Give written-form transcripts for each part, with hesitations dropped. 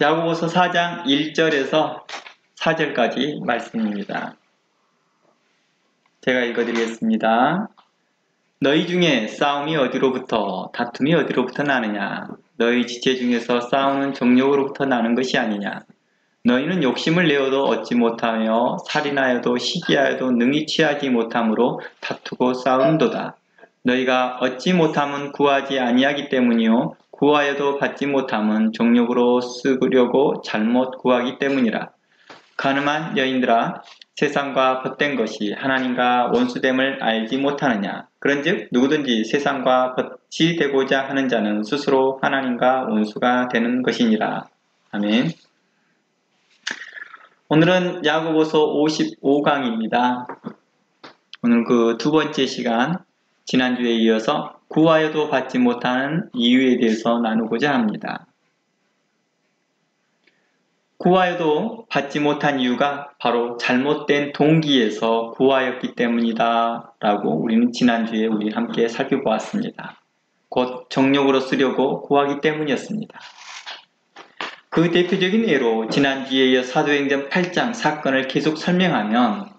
야고보서 4장 1절에서 4절까지 말씀입니다. 제가 읽어드리겠습니다. 너희 중에 싸움이 어디로부터 다툼이 어디로부터 나느냐? 너희 지체 중에서 싸우는 정욕으로부터 나는 것이 아니냐? 너희는 욕심을 내어도 얻지 못하며 살인하여도 시기하여도 능히 취하지 못함으로 다투고 싸운도다. 너희가 얻지 못함은 구하지 아니하기 때문이요 구하여도 받지 못함은 정욕으로 쓰려고 잘못 구하기 때문이라. 가늠한 여인들아, 세상과 벗된 것이 하나님과 원수됨을 알지 못하느냐? 그런즉 누구든지 세상과 벗이 되고자 하는 자는 스스로 하나님과 원수가 되는 것이니라. 아멘. 오늘은 야고보서 55강입니다. 오늘 그 두 번째 시간, 지난주에 이어서 구하여도 받지 못하는 이유에 대해서 나누고자 합니다. 구하여도 받지 못한 이유가 바로 잘못된 동기에서 구하였기 때문이다 라고 우리는 지난주에 우리 함께 살펴보았습니다. 곧 정욕으로 쓰려고 구하기 때문이었습니다. 그 대표적인 예로 지난주에 이어 사도행전 8장 사건을 계속 설명하면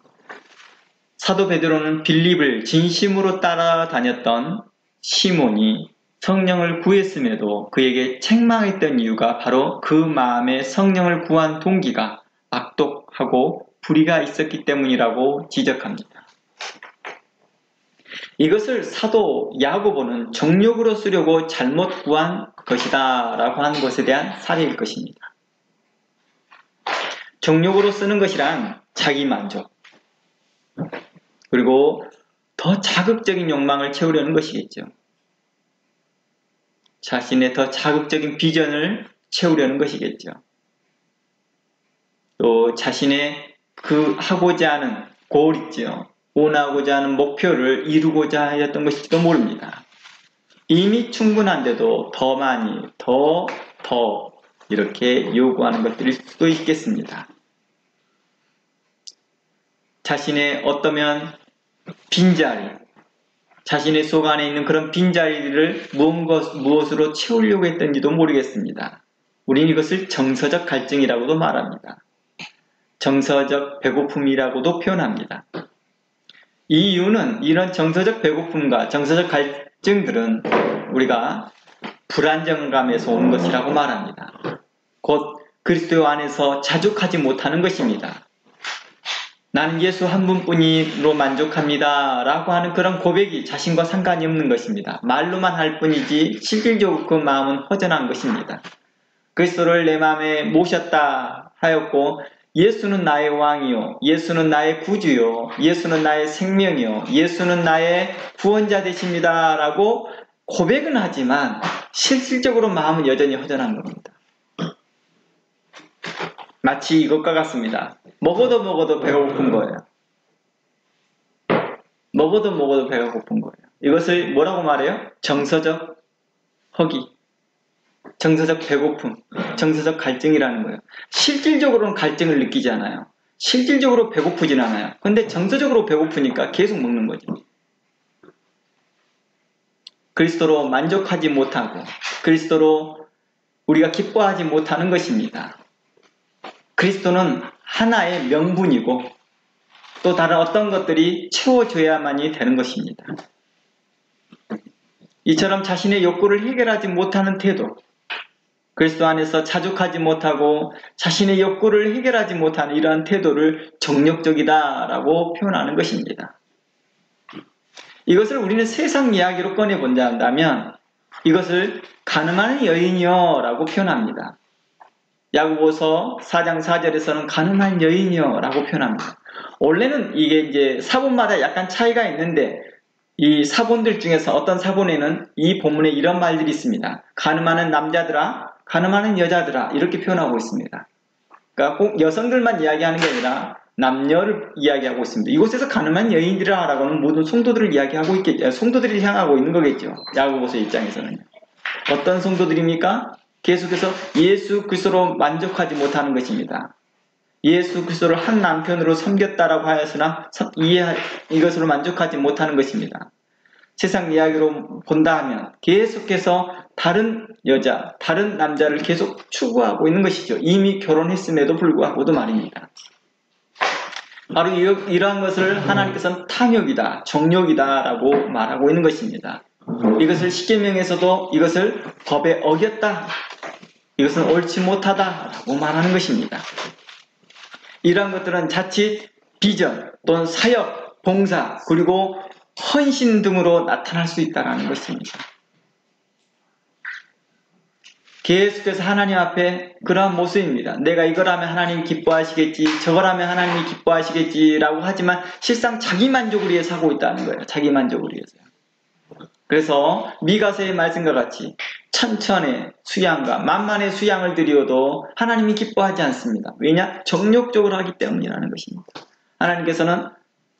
사도 베드로는 빌립을 진심으로 따라다녔던 시몬이 성령을 구했음에도 그에게 책망했던 이유가 바로 그 마음에 성령을 구한 동기가 악독하고 불의가 있었기 때문이라고 지적합니다. 이것을 사도 야고보는 정욕으로 쓰려고 잘못 구한 것이다 라고 하는 것에 대한 사례일 것입니다. 정욕으로 쓰는 것이란 자기 만족, 그리고 더 자극적인 욕망을 채우려는 것이겠죠. 자신의 더 자극적인 비전을 채우려는 것이겠죠. 또 자신의 그 하고자 하는 골 있죠. 원하고자 하는 목표를 이루고자 하였던 것일지도 모릅니다. 이미 충분한데도 더 많이, 더 이렇게 요구하는 것들일 수도 있겠습니다. 자신의 어떠면 빈자리, 자신의 속 안에 있는 그런 빈자리를 무엇으로 채우려고 했던지도 모르겠습니다. 우리는 이것을 정서적 갈증이라고도 말합니다. 정서적 배고픔이라고도 표현합니다. 이 이유는 이런 정서적 배고픔과 정서적 갈증들은 우리가 불안정감에서 오는 것이라고 말합니다. 곧 그리스도 안에서 자족하지 못하는 것입니다. 나는 예수 한 분뿐이로 만족합니다 라고 하는 그런 고백이 자신과 상관이 없는 것입니다. 말로만 할 뿐이지 실질적으로 그 마음은 허전한 것입니다. 그리스도를 내 마음에 모셨다 하였고 예수는 나의 왕이요, 예수는 나의 구주요, 예수는 나의 생명이요, 예수는 나의 구원자 되십니다 라고 고백은 하지만 실질적으로 마음은 여전히 허전한 겁니다. 마치 이것과 같습니다. 먹어도 배가 고픈 거예요. 먹어도 배가 고픈 거예요. 이것을 뭐라고 말해요? 정서적 허기, 정서적 배고픔, 정서적 갈증이라는 거예요. 실질적으로는 갈증을 느끼지 않아요. 실질적으로 배고프진 않아요. 근데 정서적으로 배고프니까 계속 먹는 거죠. 그리스도로 만족하지 못하고 그리스도로 우리가 기뻐하지 못하는 것입니다. 그리스도는 하나의 명분이고 또 다른 어떤 것들이 채워줘야만이 되는 것입니다. 이처럼 자신의 욕구를 해결하지 못하는 태도, 그리스도 안에서 자족하지 못하고 자신의 욕구를 해결하지 못하는 이러한 태도를 정욕적이다라고 표현하는 것입니다. 이것을 우리는 세상 이야기로 꺼내본다 한다면 이것을 가늠하는 여인이요 라고 표현합니다. 야고보서 4장 4절에서는 가늠한 여인이요 라고 표현합니다. 원래는 이게 이제 사본마다 약간 차이가 있는데 이 사본들 중에서 어떤 사본에는 이 본문에 이런 말들이 있습니다. 가늠하는 남자들아, 가늠하는 여자들아 이렇게 표현하고 있습니다. 그러니까 꼭 여성들만 이야기하는 게 아니라 남녀를 이야기하고 있습니다. 이곳에서 가늠한 여인들아 라고는 모든 성도들을 이야기하고 있겠죠. 성도들을 향하고 있는 거겠죠. 야고보서 입장에서는. 어떤 성도들입니까? 계속해서 예수 그리스도로 만족하지 못하는 것입니다. 예수 그리스도를 한 남편으로 섬겼다라고 하였으나 이것으로 만족하지 못하는 것입니다. 세상 이야기로 본다 하면 계속해서 다른 여자, 다른 남자를 계속 추구하고 있는 것이죠. 이미 결혼했음에도 불구하고도 말입니다. 바로 이러한 것을 하나님께서는 탐욕이다, 정욕이다 라고 말하고 있는 것입니다. 이것을 십계명에서도 이것을 법에 어겼다, 이것은 옳지 못하다 라고 말하는 것입니다. 이러한 것들은 자칫 비전 또는 사역, 봉사, 그리고 헌신 등으로 나타날 수 있다는 것입니다. 계속해서 하나님 앞에 그러한 모습입니다. 내가 이걸 하면 하나님이 기뻐하시겠지, 저걸 하면 하나님이 기뻐하시겠지라고 하지만 실상 자기 만족을 위해 사고 있다는 거예요. 자기 만족을 위해서요. 그래서 미가서의 말씀과 같이 천천의 수양과 만만의 수양을 드리어도 하나님이 기뻐하지 않습니다. 왜냐? 정욕적으로 하기 때문이라는 것입니다. 하나님께서는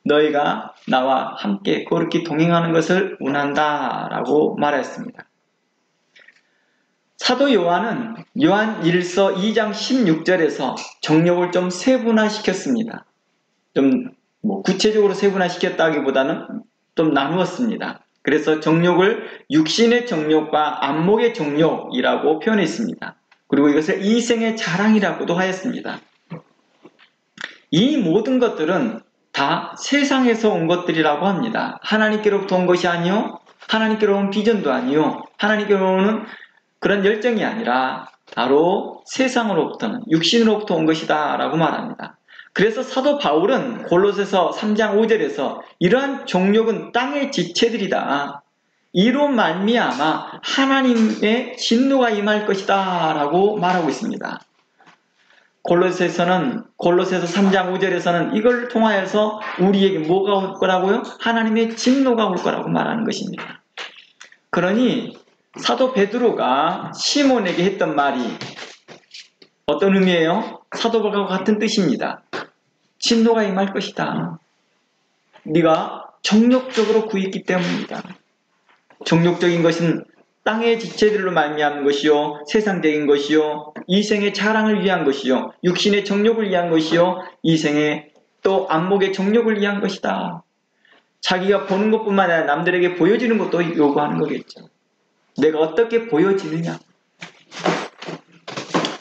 너희가 나와 함께 거룩히 동행하는 것을 원한다 라고 말했습니다. 사도 요한은 요한 1서 2장 16절에서 정욕을 좀 세분화시켰습니다. 좀 구체적으로 세분화시켰다기보다는 좀 나누었습니다. 그래서 정욕을 육신의 정욕과 안목의 정욕이라고 표현했습니다. 그리고 이것을 이생의 자랑이라고도 하였습니다. 이 모든 것들은 다 세상에서 온 것들이라고 합니다. 하나님께로부터 온 것이 아니요, 하나님께로 온 비전도 아니요, 하나님께로 오는 그런 열정이 아니라 바로 세상으로부터는, 육신으로부터 온 것이다 라고 말합니다. 그래서 사도 바울은 골로새서 3장 5절에서 이러한 정욕은 땅의 지체들이다, 이로 말미암아 하나님의 진노가 임할 것이다 라고 말하고 있습니다. 골로새서 3장 5절에서는 이걸 통하여서 우리에게 뭐가 올 거라고요? 하나님의 진노가 올 거라고 말하는 것입니다. 그러니 사도 베드로가 시몬에게 했던 말이 어떤 의미예요? 사도 바울과 같은 뜻입니다. 진노가 임할 것이다. 네가 정욕적으로 구했기 때문이다. 정욕적인 것은 땅의 지체들로 말미암은 것이요, 세상적인 것이요, 이생의 자랑을 위한 것이요, 육신의 정욕을 위한 것이요, 이생의 또 안목의 정욕을 위한 것이다. 자기가 보는 것뿐만 아니라 남들에게 보여지는 것도 요구하는 거겠죠. 내가 어떻게 보여지느냐.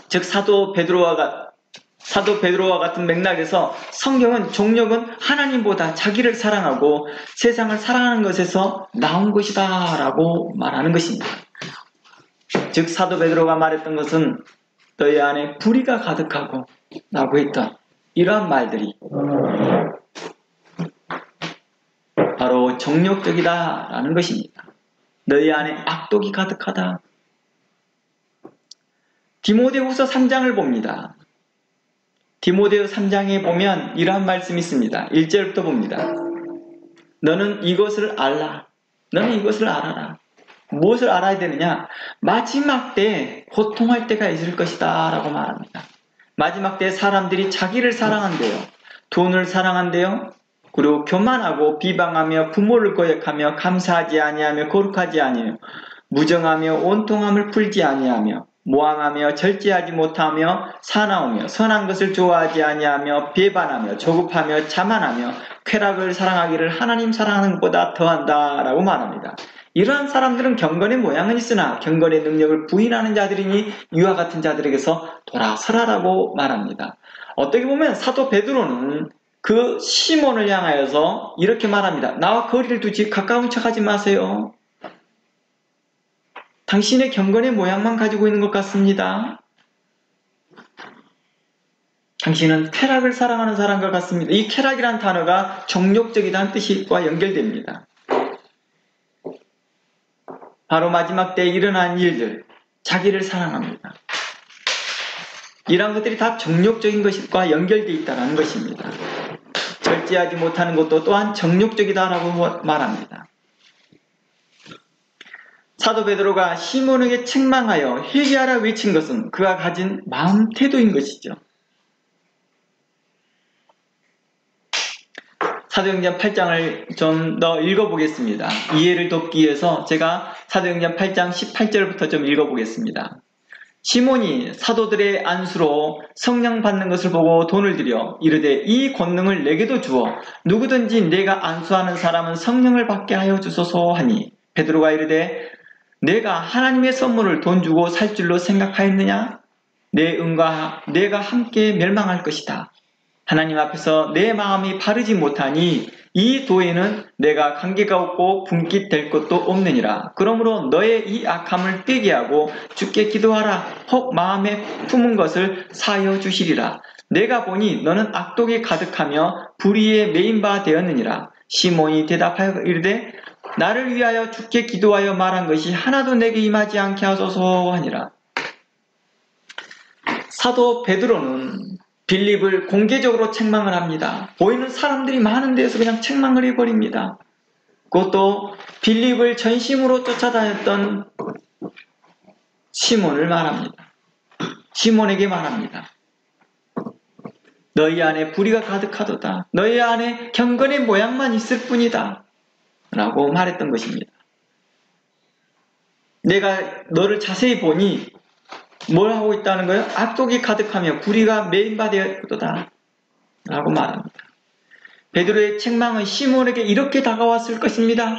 즉 사도 베드로와 같은 맥락에서 성경은 정욕은 하나님보다 자기를 사랑하고 세상을 사랑하는 것에서 나온 것이다 라고 말하는 것입니다. 즉 사도 베드로가 말했던 것은 너희 안에 불의가 가득하고 라고 했던 이러한 말들이 바로 정욕적이다 라는 것입니다. 너희 안에 악독이 가득하다. 디모데후서 3장을 봅니다. 디모데후서 3장에 보면 이러한 말씀이 있습니다. 1절부터 봅니다. 너는 이것을 알라. 너는 이것을 알아라. 무엇을 알아야 되느냐? 마지막 때에 고통할 때가 있을 것이다 라고 말합니다. 마지막 때에 사람들이 자기를 사랑한대요. 돈을 사랑한대요. 그리고 교만하고 비방하며 부모를 거역하며 감사하지 아니하며 거룩하지 아니하며 무정하며 온통함을 풀지 아니하며 모함하며 절제하지 못하며 사나우며 선한 것을 좋아하지 아니하며 배반하며 조급하며 자만하며 쾌락을 사랑하기를 하나님 사랑하는 것보다 더한다 라고 말합니다. 이러한 사람들은 경건의 모양은 있으나 경건의 능력을 부인하는 자들이니 이와 같은 자들에게서 돌아서라라고 말합니다. 어떻게 보면 사도 베드로는 그 시몬을 향하여서 이렇게 말합니다. 나와 거리를 두지 가까운 척하지 마세요. 당신의 경건의 모양만 가지고 있는 것 같습니다. 당신은 쾌락을 사랑하는 사람과 같습니다. 이 쾌락이라는 단어가 정욕적이라는 뜻과 연결됩니다. 바로 마지막 때에 일어난 일들, 자기를 사랑합니다. 이러한 것들이 다 정욕적인 것과 연결되어 있다는 것입니다. 절제하지 못하는 것도 또한 정욕적이다라고 말합니다. 사도 베드로가 시몬에게 책망하여 회개하라 외친 것은 그가 가진 마음 태도인 것이죠. 사도행전 8장을 좀 더 읽어보겠습니다. 이해를 돕기 위해서 제가 사도행전 8장 18절부터 좀 읽어보겠습니다. 시몬이 사도들의 안수로 성령 받는 것을 보고 돈을 들여 이르되 이 권능을 내게도 주어 누구든지 내가 안수하는 사람은 성령을 받게 하여 주소서 하니 베드로가 이르되 내가 하나님의 선물을 돈 주고 살 줄로 생각하였느냐? 내 은과 내가 함께 멸망할 것이다. 하나님 앞에서 내 마음이 바르지 못하니 이 도에는 내가 관계가 없고 분깃될 것도 없느니라. 그러므로 너의 이 악함을 빼게 하고 주께 기도하라. 혹 마음에 품은 것을 사하여 주시리라. 내가 보니 너는 악독이 가득하며 불의에 매인 바 되었느니라. 시몬이 대답하여 이르되 나를 위하여 주께 기도하여 말한 것이 하나도 내게 임하지 않게 하소서 하니라. 사도 베드로는 빌립을 공개적으로 책망을 합니다. 보이는 사람들이 많은 데서 그냥 책망을 해버립니다. 그것도 빌립을 전심으로 쫓아다녔던 시몬을 말합니다. 시몬에게 말합니다. 너희 안에 불의가 가득하도다. 너희 안에 경건의 모양만 있을 뿐이다. 라고 말했던 것입니다. 내가 너를 자세히 보니 뭘 하고 있다는 거예요? 악독이 가득하며 불의가 매인바되었도다 라고 말합니다. 베드로의 책망은 시몬에게 이렇게 다가왔을 것입니다.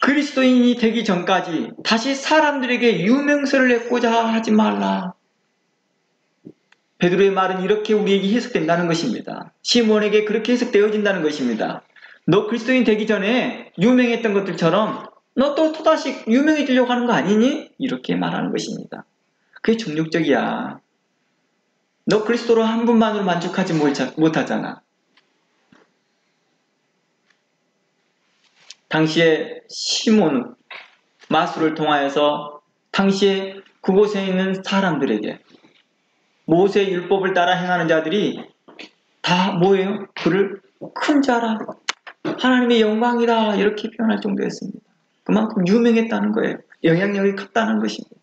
그리스도인이 되기 전까지 다시 사람들에게 유명세를 내고자 하지 말라. 베드로의 말은 이렇게 우리에게 해석된다는 것입니다. 시몬에게 그렇게 해석되어진다는 것입니다. 너 그리스도인 되기 전에 유명했던 것들처럼 너 또 또다시 유명해지려고 하는 거 아니니? 이렇게 말하는 것입니다. 그게 정욕적이야. 너 그리스도로 한 분만으로 만족하지 못하잖아. 당시에 시몬은 마술을 통하여서 당시에 그곳에 있는 사람들에게 모세의 율법을 따라 행하는 자들이 다 뭐예요? 그를 큰 자라, 하나님의 영광이다 이렇게 표현할 정도였습니다. 그만큼 유명했다는 거예요. 영향력이 컸다는 것입니다.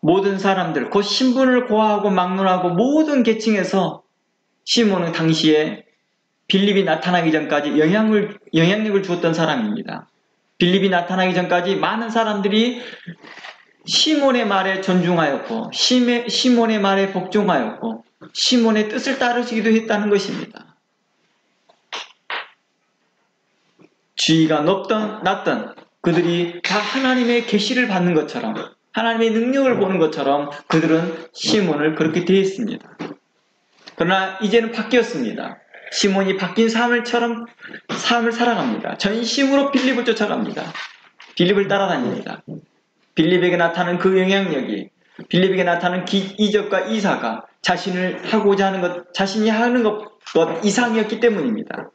모든 사람들, 곧 신분을 고하고 막론하고 모든 계층에서 시몬은 당시에 빌립이 나타나기 전까지 영향력을 주었던 사람입니다. 빌립이 나타나기 전까지 많은 사람들이 시몬의 말에 존중하였고 시몬의 말에 복종하였고 시몬의 뜻을 따르기도 했다는 것입니다. 지위가 높든 낮든 그들이 다 하나님의 계시를 받는 것처럼 하나님의 능력을 보는 것처럼 그들은 시몬을 그렇게 대했습니다. 그러나 이제는 바뀌었습니다. 시몬이 바뀐 삶을 살아갑니다. 전심으로 빌립을 쫓아갑니다. 빌립을 따라다닙니다. 빌립에게 나타나는 그 영향력이, 빌립에게 나타나는 이적과 이사가 자신이 하는 것 이상이었기 때문입니다.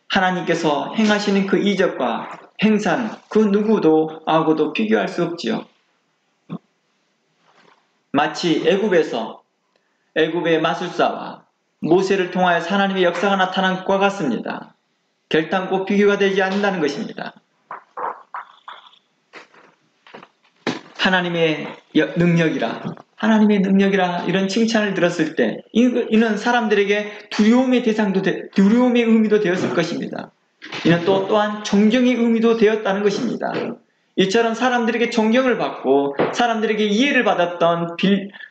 하나님께서 행하시는 그 이적과 행사는 그 누구도 아무도 비교할 수 없지요. 마치 애굽의 마술사와 모세를 통하여 하나님의 역사가 나타난 것과 같습니다. 결단코 비교가 되지 않는다는 것입니다. 하나님의 능력이라 이런 칭찬을 들었을 때 이는 사람들에게 두려움의 의미도 되었을 것입니다. 이는 또한 존경의 의미도 되었다는 것입니다. 이처럼 사람들에게 존경을 받고 사람들에게 이해를 받았던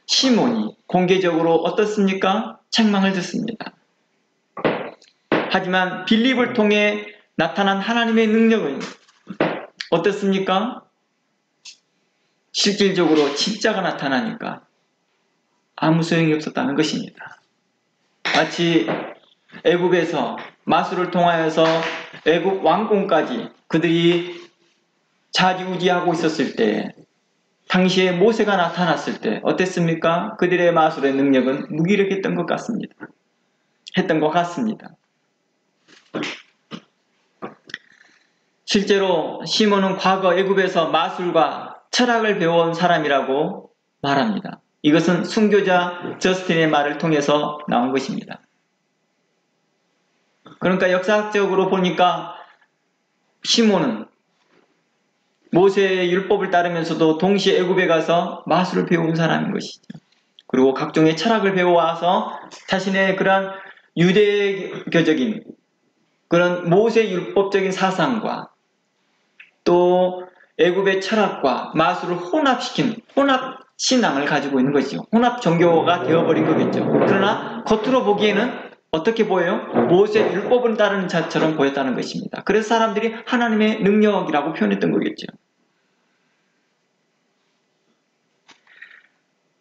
시몬이 공개적으로 어떻습니까? 책망을 듣습니다. 하지만 빌립을 통해 나타난 하나님의 능력은 어떻습니까? 실질적으로 진짜가 나타나니까 아무 소용이 없었다는 것입니다. 마치 애굽에서 마술을 통하여서 애굽 왕궁까지 그들이 좌지우지하고 있었을 때 당시에 모세가 나타났을 때 어땠습니까? 그들의 마술의 능력은 무기력했던 것 같습니다. 실제로 시몬은 과거 애굽에서 마술과 철학을 배워온 사람이라고 말합니다. 이것은 순교자 저스틴의 말을 통해서 나온 것입니다. 그러니까 역사학적으로 보니까 시몬은 모세의 율법을 따르면서도 동시에 애굽에 가서 마술을 배운 사람인 것이죠. 그리고 각종의 철학을 배워와서 자신의 그런 유대교적인 그런 모세 율법적인 사상과 또 애굽의 철학과 마술을 혼합시킨 혼합 신앙을 가지고 있는 것이죠. 혼합 종교가 되어버린 거겠죠. 그러나 겉으로 보기에는 어떻게 보여요? 모세 율법을 따르는 자처럼 보였다는 것입니다. 그래서 사람들이 하나님의 능력이라고 표현했던 거겠죠.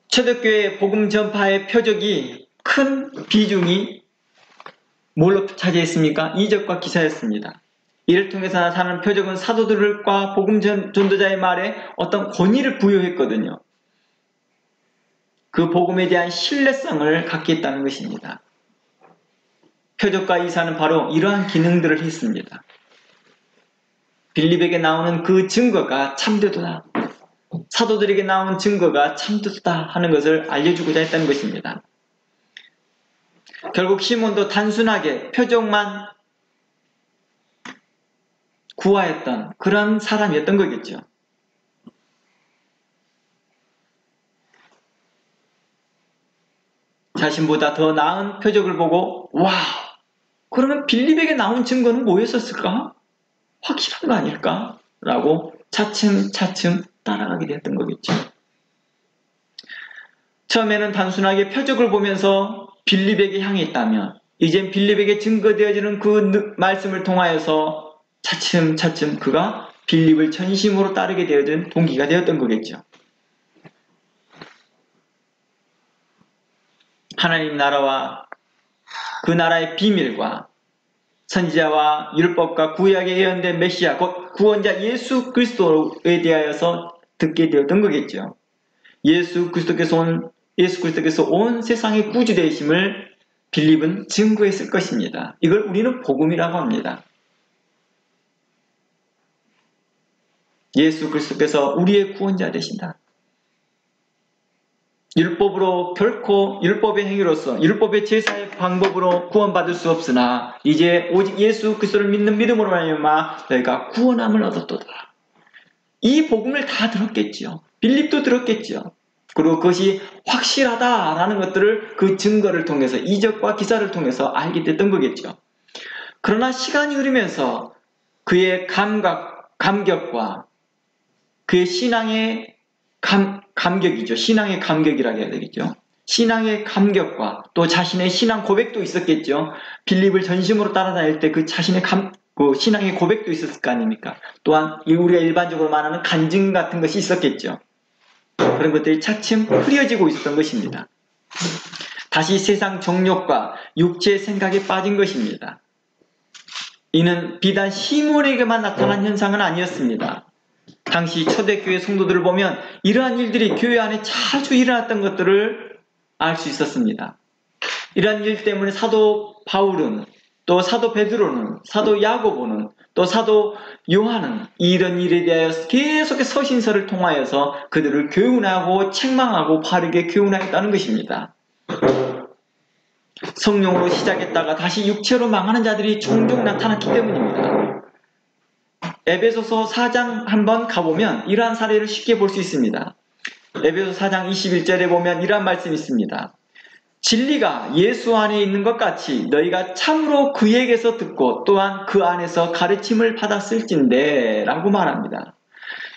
초대교회 복음 전파의 표적이 큰 비중이 뭘로 차지했습니까? 이적과 기사였습니다. 이를 통해서 나타나는 표적은 사도들과 복음 전도자의 말에 어떤 권위를 부여했거든요. 그 복음에 대한 신뢰성을 갖게 했다는 것입니다. 표적과 이사는 바로 이러한 기능들을 했습니다. 빌립에게 나오는 그 증거가 참되도다. 사도들에게 나온 증거가 참되도다 하는 것을 알려주고자 했다는 것입니다. 결국 시몬도 단순하게 표적만 구하였던 그런 사람이었던 거겠죠. 자신보다 더 나은 표적을 보고 와, 그러면 빌립에게 나온 증거는 뭐였었을까? 확실한 거 아닐까? 라고 차츰차츰 따라가게 되었던 거겠죠. 처음에는 단순하게 표적을 보면서 빌립에게 향했다면 이젠 빌립에게 증거되어지는 그 말씀을 통하여서 차츰차츰 그가 빌립을 전심으로 따르게 되어진 동기가 되었던 거겠죠. 하나님 나라와 그 나라의 비밀과 선지자와 율법과 구약에 예언된 메시아 곧 구원자 예수 그리스도에 대하여서 듣게 되었던 거겠죠. 예수 그리스도께서 온 세상의 구주 되심을 빌립은 증거했을 것입니다. 이걸 우리는 복음이라고 합니다. 예수 그리스도께서 우리의 구원자 되신다. 율법으로 결코 율법의 행위로서 율법의 제사의 방법으로 구원받을 수 없으나 이제 오직 예수 그리스도를 믿는 믿음으로 말미암아 너희가 구원함을 얻었도다. 이 복음을 다 들었겠죠. 빌립도 들었겠죠. 그리고 그것이 확실하다라는 것들을 그 증거를 통해서 이적과 기사를 통해서 알게 됐던 거겠죠. 그러나 시간이 흐르면서 그의 감격과 그의 신앙의 감격이죠. 신앙의 감격이라고 해야 되겠죠. 신앙의 감격과 또 자신의 신앙 고백도 있었겠죠. 빌립을 전심으로 따라다닐 때 그 자신의 그 신앙의 고백도 있었을 거 아닙니까? 또한 우리가 일반적으로 말하는 간증 같은 것이 있었겠죠. 그런 것들이 차츰 흐려지고 있었던 것입니다. 다시 세상 정욕과 육체의 생각에 빠진 것입니다. 이는 비단 시몬에게만 나타난 현상은 아니었습니다. 당시 초대교회 성도들을 보면 이러한 일들이 교회 안에 자주 일어났던 것들을 알 수 있었습니다. 이러한 일 때문에 사도 바울은 또 사도 베드로는 사도 야고보는 또 사도 요한은 이런 일에 대하여 계속해서 서신서를 통하여서 그들을 교훈하고 책망하고 바르게 교훈하였다는 것입니다. 성령으로 시작했다가 다시 육체로 망하는 자들이 종종 나타났기 때문입니다. 에베소서 4장 한번 가보면 이러한 사례를 쉽게 볼 수 있습니다. 에베소서 4장 21절에 보면 이러한 말씀이 있습니다. 진리가 예수 안에 있는 것 같이 너희가 참으로 그에게서 듣고 또한 그 안에서 가르침을 받았을진데 라고 말합니다.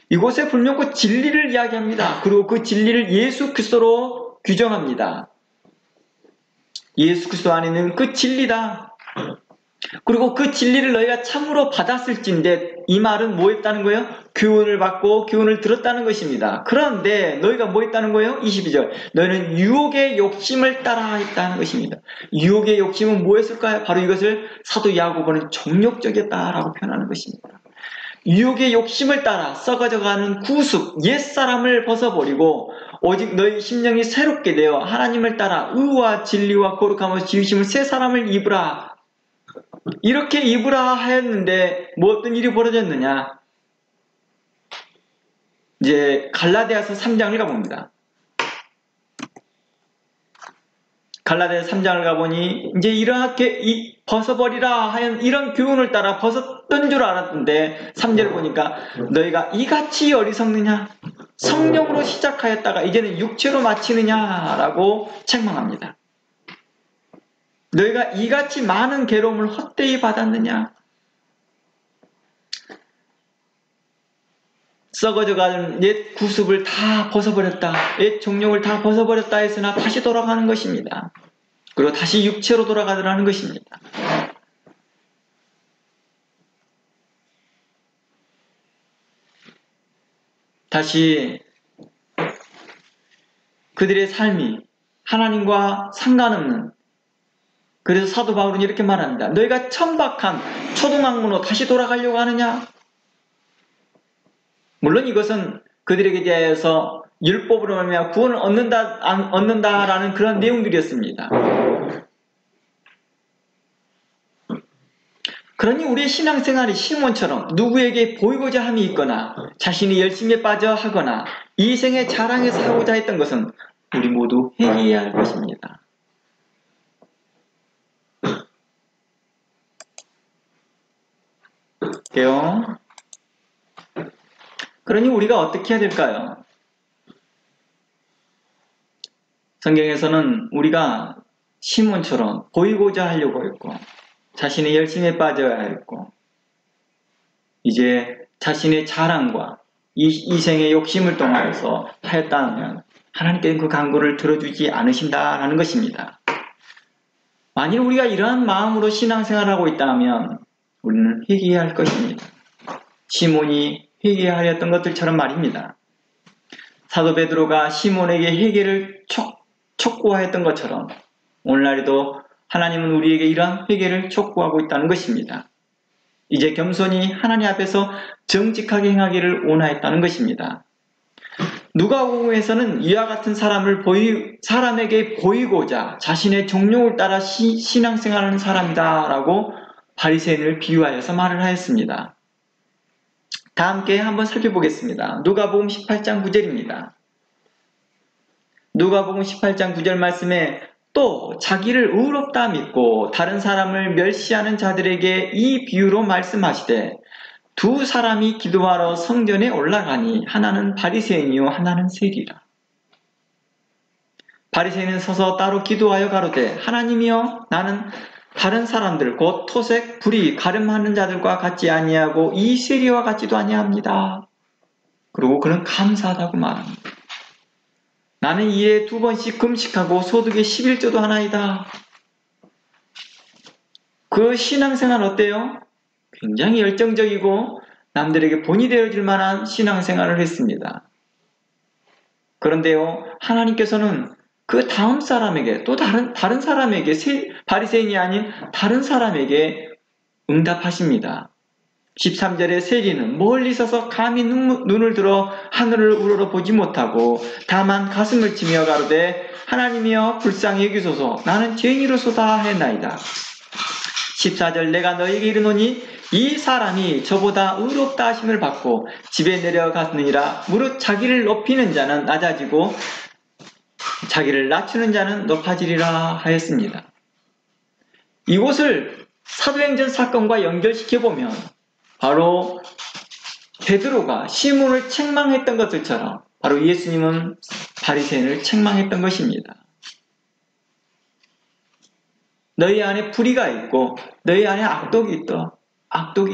이곳에 분명히 진리를 이야기합니다. 그리고 그 진리를 예수 그리스도로 규정합니다. 예수 그리스도 안에 있는 그 진리다. 그리고 그 진리를 너희가 참으로 받았을진데 이 말은 뭐 했다는 거예요? 교훈을 받고 교훈을 들었다는 것입니다. 그런데 너희가 뭐 했다는 거예요? 22절 너희는 유혹의 욕심을 따라 했다는 것입니다. 유혹의 욕심은 뭐였을까요? 바로 이것을 사도 야고보는 정욕적이었다라고 표현하는 것입니다. 유혹의 욕심을 따라 썩어져가는 구습, 옛사람을 벗어버리고 오직 너희 심령이 새롭게 되어 하나님을 따라 의와 진리와 거룩함을 지으심을 새 사람을 입으라. 이렇게 입으라 하였는데 뭐 어떤 일이 벌어졌느냐? 이제 갈라디아서 3장을 가봅니다. 갈라디아서 3장을 가보니 이제 이렇게 벗어버리라 하연 이런 교훈을 따라 벗었던 줄 알았는데 3절 보니까 너희가 이같이 어리석느냐? 성령으로 시작하였다가 이제는 육체로 마치느냐라고 책망합니다. 너희가 이같이 많은 괴로움을 헛되이 받았느냐? 썩어져가는 옛 구습을 다 벗어버렸다, 옛 정욕을 다 벗어버렸다 했으나 다시 돌아가는 것입니다. 그리고 다시 육체로 돌아가더라는 것입니다. 다시 그들의 삶이 하나님과 상관없는, 그래서 사도 바울은 이렇게 말합니다. 너희가 천박한 초등학문으로 다시 돌아가려고 하느냐? 물론 이것은 그들에게 대하여서 율법으로 말미암아 구원을 얻는다라는 그런 내용들이었습니다. 그러니 우리의 신앙생활이 시몬처럼 누구에게 보이고자 함이 있거나 자신이 열심에 빠져 하거나 이생의 자랑에 살고자 했던 것은 우리 모두 회개해야 할 것입니다. 그래요? 그러니 우리가 어떻게 해야 될까요? 성경에서는 우리가 시몬처럼 보이고자 하려고 했고 자신의 열심에 빠져야 했고 이제 자신의 자랑과 이생의 욕심을 통해서 하였다면 하나님께는 그 간구를 들어주지 않으신다라는 것입니다. 만일 우리가 이러한 마음으로 신앙생활을 하고 있다면 우리는 회개해야 할 것입니다. 시몬이 회개하였던 것들처럼 말입니다. 사도 베드로가 시몬에게 회개를 촉구하였던 것처럼 오늘날에도 하나님은 우리에게 이러한 회개를 촉구하고 있다는 것입니다. 이제 겸손히 하나님 앞에서 정직하게 행하기를 원하였다는 것입니다. 누가복음에서는 이와 같은 사람에게 보이고자 자신의 정욕을 따라 신앙생활하는 사람이다라고 바리새인을 비유하여서 말을 하였습니다. 다 함께 한번 살펴보겠습니다. 누가복음 18장 9절입니다. 누가복음 18장 9절 말씀에 또 자기를 의롭다 믿고 다른 사람을 멸시하는 자들에게 이 비유로 말씀하시되 두 사람이 기도하러 성전에 올라가니 하나는 바리새인이요 하나는 세리라. 바리새인은 서서 따로 기도하여 가로되 하나님이여 나는 다른 사람들 곧 토색, 불의, 가늠하는 자들과 같지 아니하고 이 세리와 같지도 아니합니다. 그리고 그는 감사하다고 말합니다. 나는 이에 2번씩 금식하고 소득의 11조도 하나이다. 그 신앙생활 어때요? 굉장히 열정적이고 남들에게 본이 되어질 만한 신앙생활을 했습니다. 그런데요, 하나님께서는 그 다음 사람에게 또 다른 사람에게 바리새인이 아닌 다른 사람에게 응답하십니다. 13절에 세리는 멀리 서서 감히 눈을 들어 하늘을 우러러 보지 못하고 다만 가슴을 치며 가로되 하나님이여 불쌍히 여기소서 나는 죄인이로소다 했나이다. 14절 내가 너에게 이르노니 이 사람이 저보다 의롭다 하심을 받고 집에 내려갔느니라. 무릇 자기를 높이는 자는 낮아지고 자기를 낮추는 자는 높아지리라 하였습니다. 이곳을 사도행전 사건과 연결시켜보면 바로 베드로가 시몬을 책망했던 것들처럼 바로 예수님은 바리새인을 책망했던 것입니다. 너희 안에 불의가 있고 너희 안에 악독이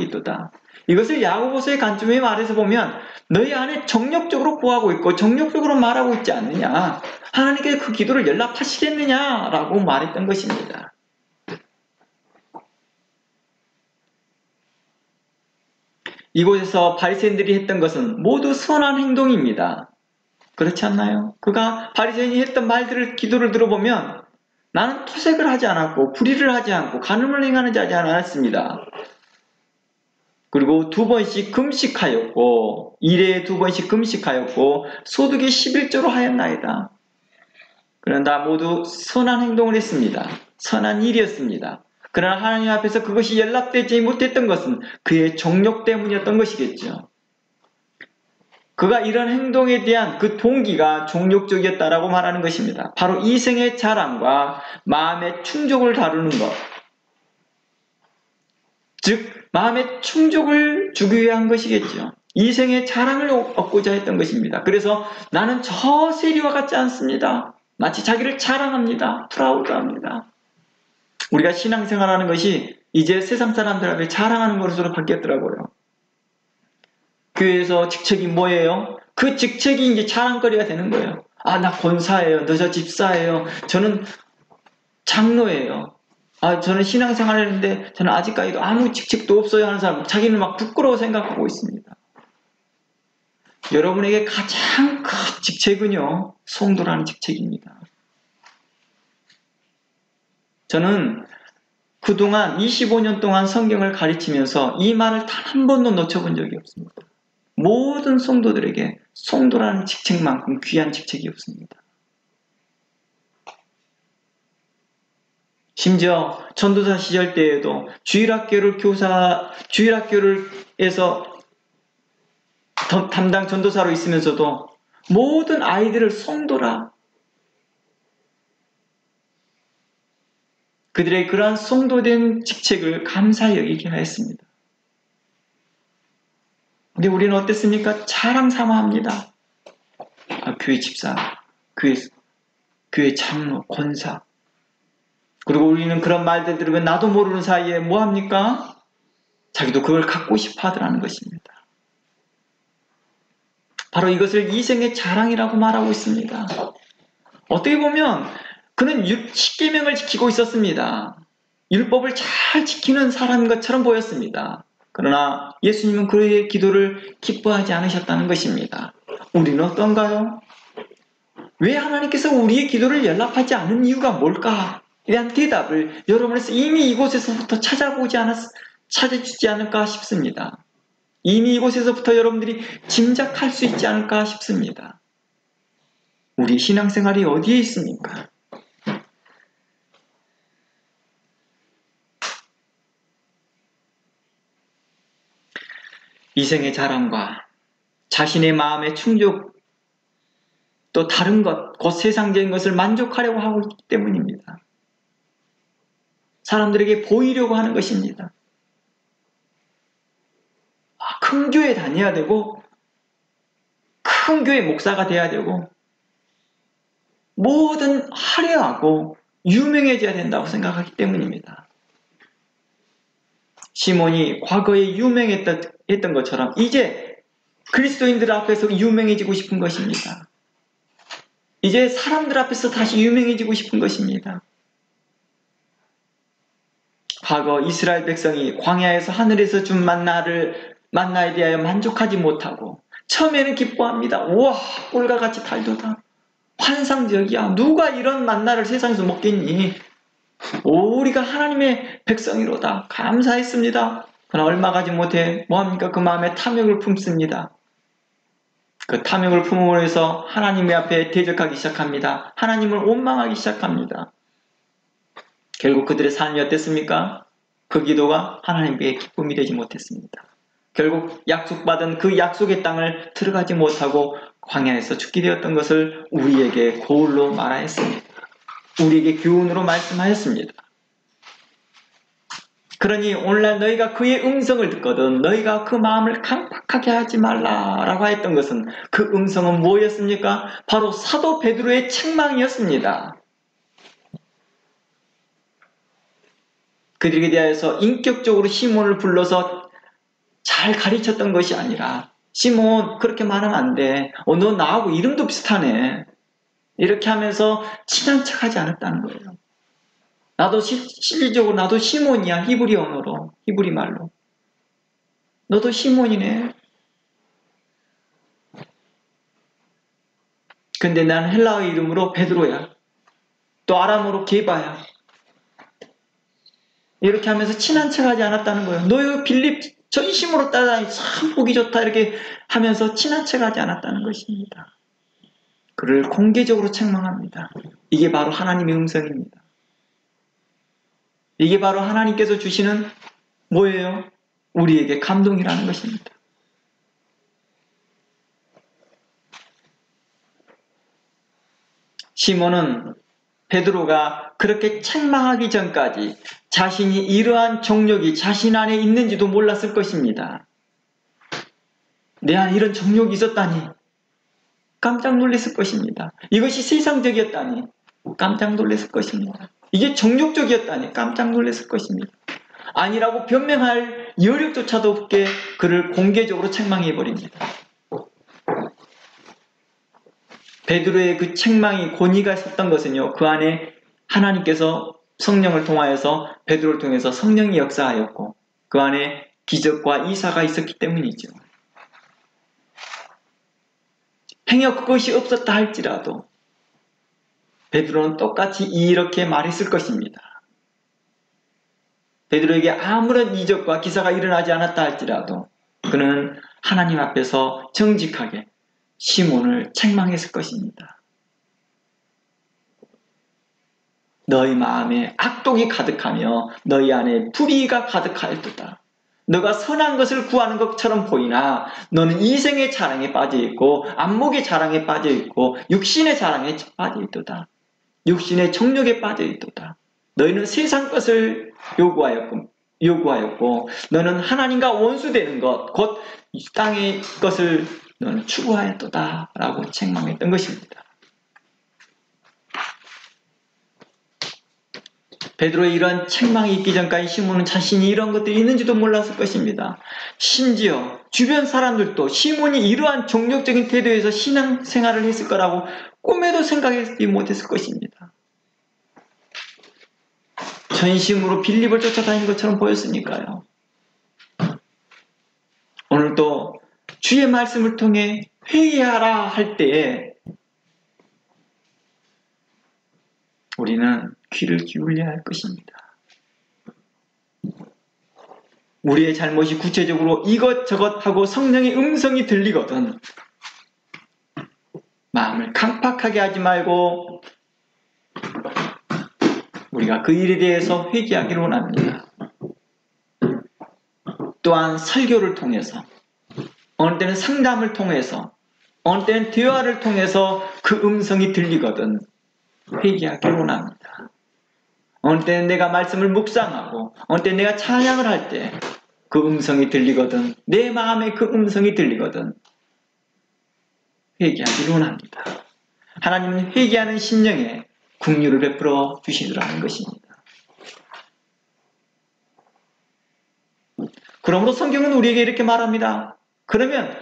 있도다. 이것을 야고보서의 관점에 말해서 보면 너희 안에 정력적으로 구하고 있고 정력적으로 말하고 있지 않느냐, 하나님께 그 기도를 연락하시겠느냐라고 말했던 것입니다. 이곳에서 바리새인들이 했던 것은 모두 선한 행동입니다. 그렇지 않나요? 바리새인이 했던 말들을, 기도를 들어보면 나는 토색을 하지 않았고 불의를 하지 않고 간음을 행하는 자지 않았습니다. 그리고 2번씩 금식하였고 1회에 2번씩 금식하였고 소득이 11조로 하였나이다. 그러나 모두 선한 행동을 했습니다. 선한 일이었습니다. 그러나 하나님 앞에서 그것이 연락되지 못했던 것은 그의 정욕 때문이었던 것이겠죠. 그가 이런 행동에 대한 그 동기가 종욕적이었다라고 말하는 것입니다. 바로 이생의 자랑과 마음의 충족을 다루는 것. 즉 마음의 충족을 주기 위한 것이겠죠. 이생의 자랑을 얻고자 했던 것입니다. 그래서 나는 저 세리와 같지 않습니다. 마치 자기를 자랑합니다. 프라우드합니다. 우리가 신앙생활하는 것이 이제 세상 사람들 앞에 자랑하는 것으로 바뀌었더라고요. 교회에서 직책이 뭐예요? 그 직책이 이제 자랑거리가 되는 거예요. 아, 나 권사예요. 너 저 집사예요. 저는 장로예요. 아, 저는 신앙생활을 했는데 저는 아직까지도 아무 직책도 없어요 하는 사람, 자기는 막 부끄러워 생각하고 있습니다. 여러분에게 가장 큰 직책은요, 성도라는 직책입니다. 저는 그동안 25년 동안 성경을 가르치면서 이 말을 단 한 번도 놓쳐본 적이 없습니다. 모든 성도들에게 성도라는 직책만큼 귀한 직책이 없습니다. 심지어 전도사 시절 때에도 주일학교에서 담당 전도사로 있으면서도 모든 아이들을 성도라, 그들의 그러한 성도된 직책을 감사히 여기게 하였습니다. 근데 우리는 어땠습니까? 자랑 삼아합니다. 아, 교회 집사, 교회 장로, 권사. 그리고 우리는 그런 말들 들으면 나도 모르는 사이에 뭐합니까? 자기도 그걸 갖고 싶어 하더라는 것입니다. 바로 이것을 이생의 자랑이라고 말하고 있습니다. 어떻게 보면 그는 10계명을 지키고 있었습니다. 율법을 잘 지키는 사람인 것처럼 보였습니다. 그러나 예수님은 그의 기도를 기뻐하지 않으셨다는 것입니다. 우리는 어떤가요? 왜 하나님께서 우리의 기도를 연락하지 않은 이유가 뭘까? 에 대한 대답을 여러분에서 이미 이곳에서부터 찾아주지 않을까 싶습니다. 이미 이곳에서부터 여러분들이 짐작할 수 있지 않을까 싶습니다. 우리 신앙생활이 어디에 있습니까? 이생의 자랑과 자신의 마음의 충족, 또 다른 것, 곧 세상적인 것을 만족하려고 하고 있기 때문입니다. 사람들에게 보이려고 하는 것입니다. 큰 교회 다녀야 되고, 큰 교회 목사가 돼야 되고, 뭐든 화려하고 유명해져야 된다고 생각하기 때문입니다. 시몬이 과거에 유명했던 것처럼 이제 그리스도인들 앞에서 유명해지고 싶은 것입니다. 이제 사람들 앞에서 다시 유명해지고 싶은 것입니다. 과거 이스라엘 백성이 광야에서 하늘에서 준 만나에 대하여 만족하지 못하고 처음에는 기뻐합니다. 우와, 꿀과 같이 달도다. 환상적이야. 누가 이런 만나를 세상에서 먹겠니? 우리가 하나님의 백성이로다. 감사했습니다. 그러나 얼마 가지 못해 뭐합니까? 그 마음에 탐욕을 품습니다. 그 탐욕을 품음으로 해서 하나님의 앞에 대적하기 시작합니다. 하나님을 원망하기 시작합니다. 결국 그들의 삶이 어땠습니까? 그 기도가 하나님께 기쁨이 되지 못했습니다. 결국 약속받은 그 약속의 땅을 들어가지 못하고 광야에서 죽게 되었던 것을 우리에게 거울로 말하였습니다. 우리에게 교훈으로 말씀하였습니다. 그러니 오늘날 너희가 그의 음성을 듣거든 너희가 그 마음을 강팍하게 하지 말라라고 했던 것은 그 음성은 뭐였습니까? 바로 사도 베드로의 책망이었습니다. 그들에게 대하여서 인격적으로 시몬을 불러서 잘 가르쳤던 것이 아니라 시몬 그렇게 말하면 안 돼. 너 나하고 이름도 비슷하네. 이렇게 하면서 친한 척하지 않았다는 거예요. 나도 실질적으로 나도 시몬이야. 히브리 언어로, 히브리 말로. 너도 시몬이네. 근데 난 헬라어 이름으로 베드로야. 또 아람어로 게바야. 이렇게 하면서 친한 척하지 않았다는 거예요. 너 빌립 전심으로 따라다니 참 보기 좋다 이렇게 하면서 친한 척하지 않았다는 것입니다. 그를 공개적으로 책망합니다. 이게 바로 하나님의 음성입니다. 이게 바로 하나님께서 주시는 뭐예요? 우리에게 감동이라는 것입니다. 시몬은 베드로가 그렇게 책망하기 전까지 자신이 이러한 정욕이 자신 안에 있는지도 몰랐을 것입니다. 내 안에 이런 정욕이 있었다니 깜짝 놀랐을 것입니다. 이것이 세상적이었다니 깜짝 놀랐을 것입니다. 이게 정욕적이었다니 깜짝 놀랐을 것입니다. 아니라고 변명할 여력조차도 없게 그를 공개적으로 책망해버립니다. 베드로의 그 책망이 권위가 있었던 것은요, 그 안에 하나님께서 성령을 통하여서 베드로를 통해서 성령이 역사하였고 그 안에 기적과 이사가 있었기 때문이죠. 행여 그것이 없었다 할지라도 베드로는 똑같이 이렇게 말했을 것입니다. 베드로에게 아무런 이적과 기사가 일어나지 않았다 할지라도 그는 하나님 앞에서 정직하게 시몬을 책망했을 것입니다. 너희 마음에 악독이 가득하며 너희 안에 불의가 가득하였도다. 너가 선한 것을 구하는 것처럼 보이나 너는 이생의 자랑에 빠져있고 안목의 자랑에 빠져있고 육신의 자랑에 빠져있도다. 육신의 정욕에 빠져있도다. 너희는 세상 것을 요구하였고 너는 하나님과 원수되는 것, 곧 땅의 것을 너는 추구하였도다 라고 책망했던 것입니다. 베드로의 이러한 책망이 있기 전까지 시몬은 자신이 이런 것들이 있는지도 몰랐을 것입니다. 심지어 주변 사람들도 시몬이 이러한 종교적인 태도에서 신앙생활을 했을 거라고 꿈에도 생각하지 못했을 것입니다. 전심으로 빌립을 쫓아다닌 것처럼 보였으니까요. 오늘도 주의 말씀을 통해 회개하라 할 때에 우리는 귀를 기울여야 할 것입니다. 우리의 잘못이 구체적으로 이것저것 하고 성령의 음성이 들리거든 마음을 강팍하게 하지 말고 우리가 그 일에 대해서 회개하기를 원합니다. 또한 설교를 통해서 어느 때는 상담을 통해서 어느 때는 대화를 통해서 그 음성이 들리거든 회개하기를 원합니다. 어느 때는 내가 말씀을 묵상하고 어느 때는 내가 찬양을 할 때 그 음성이 들리거든 내 마음에 그 음성이 들리거든 회개하기를 원합니다. 하나님은 회개하는 심령에 긍휼을 베풀어 주시더라는 것입니다. 그러므로 성경은 우리에게 이렇게 말합니다. 그러면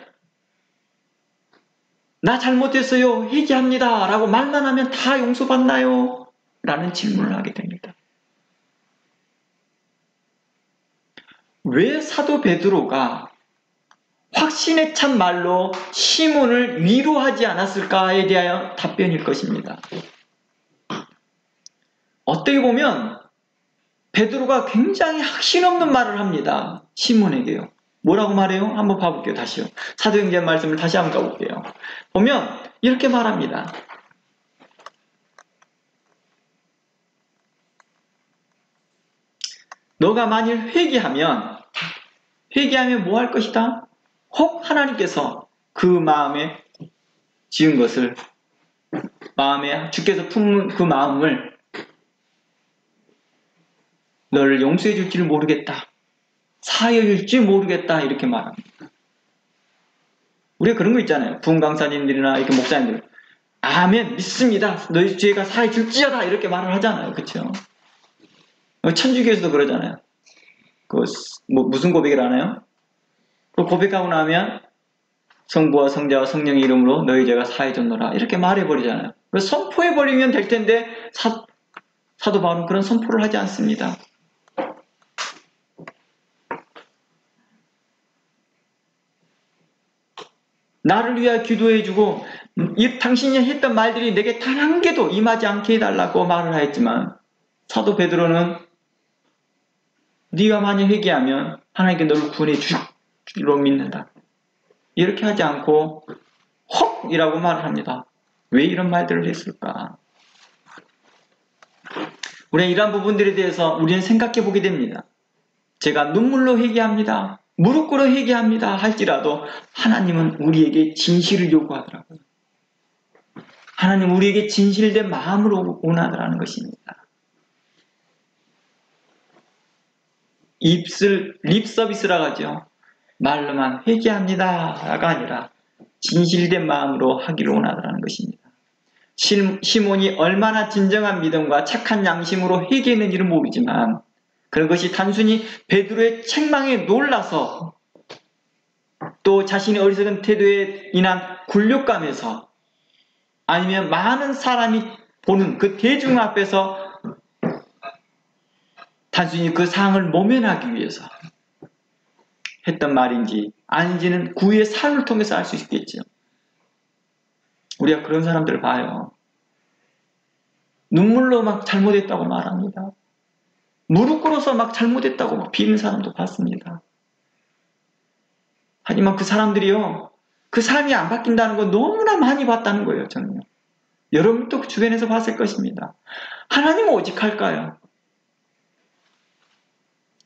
나 잘못했어요 회개합니다 라고 말만 하면 다 용서받나요? 라는 질문을 하게 됩니다. 왜 사도 베드로가 확신에 찬 말로 시몬을 위로하지 않았을까에 대하여 답변일 것입니다. 어떻게 보면 베드로가 굉장히 확신 없는 말을 합니다. 시몬에게요. 뭐라고 말해요? 한번 봐볼게요. 다시요. 사도행전 말씀을 다시 한번 가볼게요. 보면 이렇게 말합니다. 너가 만일 회개하면 뭐 할 것이다? 혹 하나님께서 그 마음에 지은 것을 마음에 주께서 품은 그 마음을 너를 용서해 줄지를 모르겠다. 사하여 줄지 모르겠다. 이렇게 말합니다. 우리가 그런 거 있잖아요. 부흥 강사님들이나 이렇게 목사님들 아멘 믿습니다. 너희 죄가 사하여 줄지어다. 이렇게 말을 하잖아요. 그렇죠? 천주교에서도 그러잖아요. 무슨 고백을 하나요? 그 고백하고 나면 성부와 성자와 성령의 이름으로 너희 죄가 사해졌노라 이렇게 말해버리잖아요. 선포해버리면 될 텐데 사도 바울은 그런 선포를 하지 않습니다. 나를 위하여 기도해주고 당신이 했던 말들이 내게 단 한 개도 임하지 않게 해달라고 말을 하였지만 사도 베드로는 네가 만약 회개하면 하나님께 너를 구원해 주기로 믿는다. 이렇게 하지 않고 혹! 이라고 말을 합니다. 왜 이런 말들을 했을까? 우리는 이러한 부분들에 대해서 우리는 생각해 보게 됩니다. 제가 눈물로 회개합니다. 무릎 꿇어 회개합니다. 할지라도 하나님은 우리에게 진실을 요구하더라고요. 하나님 우리에게 진실된 마음으로 원하더라는 것입니다. 립 서비스라고 하죠. 말로만 회개합니다가 아니라 진실된 마음으로 하기를 원하더라는 것입니다. 시몬이 얼마나 진정한 믿음과 착한 양심으로 회개했는지는 모르지만 그런 것이 단순히 베드로의 책망에 놀라서 또 자신의 어리석은 태도에 인한 굴욕감에서 아니면 많은 사람이 보는 그 대중 앞에서 단순히 그 상황을 모면하기 위해서 했던 말인지 아닌지는 그 후의 삶을 통해서 알 수 있겠죠. 우리가 그런 사람들을 봐요. 눈물로 막 잘못했다고 말합니다. 무릎 꿇어서 막 잘못했다고 막 비는 사람도 봤습니다. 하지만 그 사람들이요, 그 삶이 안 바뀐다는 건 너무나 많이 봤다는 거예요, 저는요. 여러분도 그 주변에서 봤을 것입니다. 하나님은 오직 할까요?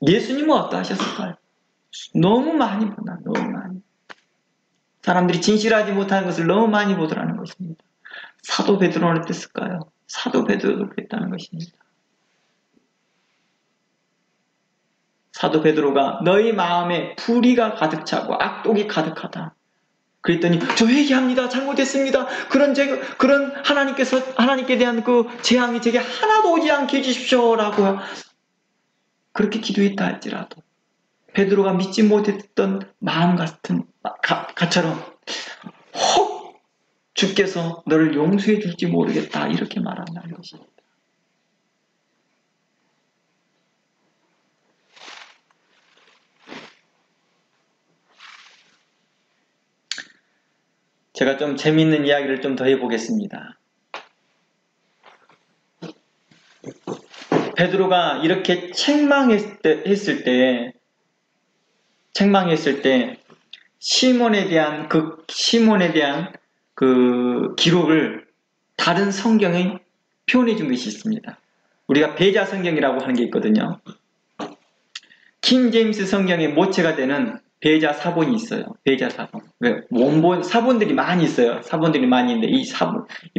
예수님은 어떠하셨을까요? 너무 많이 보나, 너무 많이. 사람들이 진실하지 못하는 것을 너무 많이 보더라는 것입니다. 사도 베드로는 어땠을까요? 사도 베드로도 그랬다는 것입니다. 사도 베드로가 너희 마음에 불의가 가득 차고 악독이 가득하다. 그랬더니 저 회개합니다. 잘못했습니다. 그런 하나님께 대한 그 재앙이 제게 하나도 오지 않게 해주십시오라고 그렇게 기도했다 할지라도 베드로가 믿지 못했던 마음 같은 가처럼 혹 주께서 너를 용서해 줄지 모르겠다 이렇게 말한다는 것입니다. 제가 좀 재미있는 이야기를 좀 더 해보겠습니다. 베드로가 이렇게 책망했을 때 시몬에 대한 그 기록을 다른 성경에 표현해 준 것이 있습니다. 우리가 배자 성경이라고 하는 게 있거든요. 킹 제임스 성경의 모체가 되는 배자 사본이 있어요. 배자 사본. 원본 사본들이 많이 있어요. 사본들이 많이 있는데 이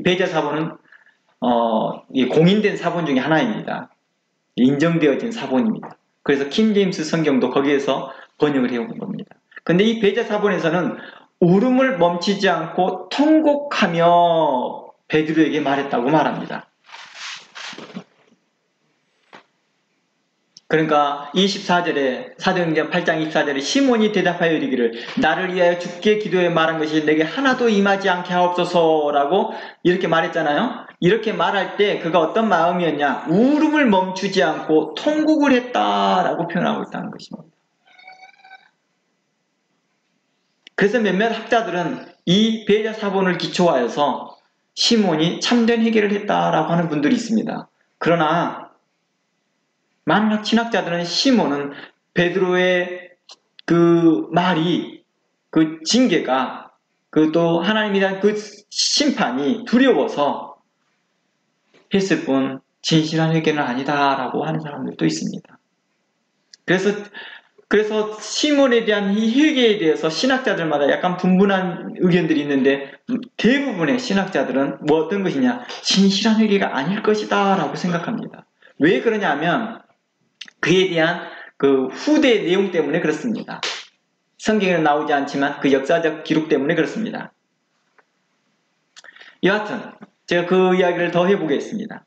배자 사본은 이 공인된 사본 중에 하나입니다. 인정되어진 사본입니다. 그래서 킹 제임스 성경도 거기에서 번역을 해온 겁니다. 근데 이 배자 사본에서는 울음을 멈추지 않고 통곡하며 베드로에게 말했다고 말합니다. 그러니까 24절에 사도행전 8장 24절에 시몬이 대답하여 이르기를 나를 위하여 주께 기도해 말한 것이 내게 하나도 임하지 않게 하옵소서라고 이렇게 말했잖아요. 이렇게 말할 때 그가 어떤 마음이었냐? 울음을 멈추지 않고 통곡을 했다라고 표현하고 있다는 것입니다. 그래서 몇몇 학자들은 이 배자 사본을 기초하여서 시몬이 참된 회개를 했다라고 하는 분들이 있습니다. 그러나 많은 신학자들은 시몬은 베드로의 그 말이 그 징계가 그 또 하나님에 대한 그 심판이 두려워서 했을 뿐 진실한 회개는 아니다라고 하는 사람들도 있습니다. 그래서 시몬에 대한 이 회개에 대해서 신학자들마다 약간 분분한 의견들이 있는데 대부분의 신학자들은 뭐 어떤 것이냐? 진실한 회개가 아닐 것이다 라고 생각합니다. 왜 그러냐면 그에 대한 그 후대 내용 때문에 그렇습니다. 성경에는 나오지 않지만 그 역사적 기록 때문에 그렇습니다. 여하튼 제가 그 이야기를 더 해보겠습니다.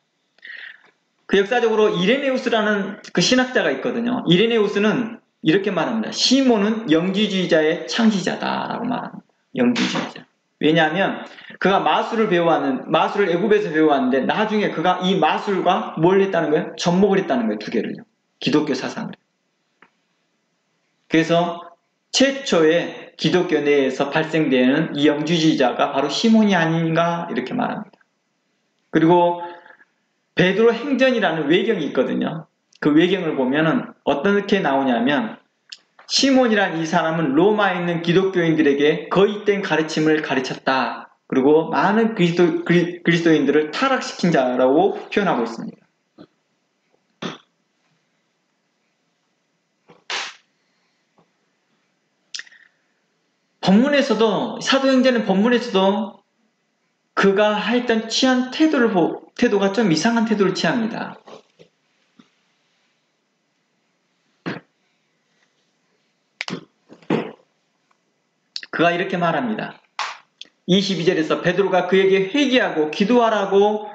그 역사적으로 이레네우스라는 그 신학자가 있거든요. 이레네우스는 이렇게 말합니다. 시몬은 영지주의자의 창시자다라고 말합니다. 영지주의자. 왜냐하면 그가 마술을 애굽에서 배워왔는데 나중에 그가 이 마술과 뭘 했다는 거예요? 접목을 했다는 거예요. 두 개를요. 기독교 사상을. 그래서 최초의 기독교 내에서 발생되는 이 영지주의자가 바로 시몬이 아닌가 이렇게 말합니다. 그리고 베드로 행전이라는 외경이 있거든요. 그 외경을 보면은 어떻게 나오냐면 시몬이란 이 사람은 로마에 있는 기독교인들에게 거짓된 가르침을 가르쳤다. 그리고 많은 그리스도인들을 타락시킨 자라고 표현하고 있습니다. 본문에서도 사도행전의 본문에서도 그가 했던 취한 태도가 좀 이상한 태도를 취합니다. 그가 이렇게 말합니다. 22절에서 베드로가 그에게 회개하고 기도하라고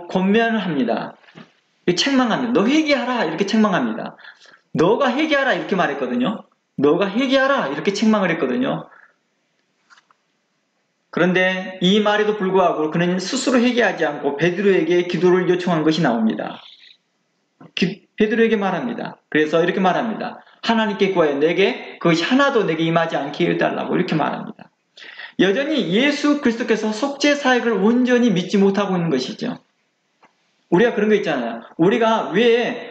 권면을 합니다. 책망합니다. 너 회개하라 이렇게 책망합니다. 너가 회개하라 이렇게 말했거든요. 너가 회개하라 이렇게 책망을 했거든요. 그런데 이 말에도 불구하고 그는 스스로 회개하지 않고 베드로에게 기도를 요청한 것이 나옵니다. 베드로에게 말합니다. 그래서 이렇게 말합니다. 하나님께 구하여 내게 그것이 하나도 내게 임하지 않게 해달라고 이렇게 말합니다. 여전히 예수 그리스도께서 속죄 사역을 온전히 믿지 못하고 있는 것이죠. 우리가 그런 거 있잖아요. 우리가 왜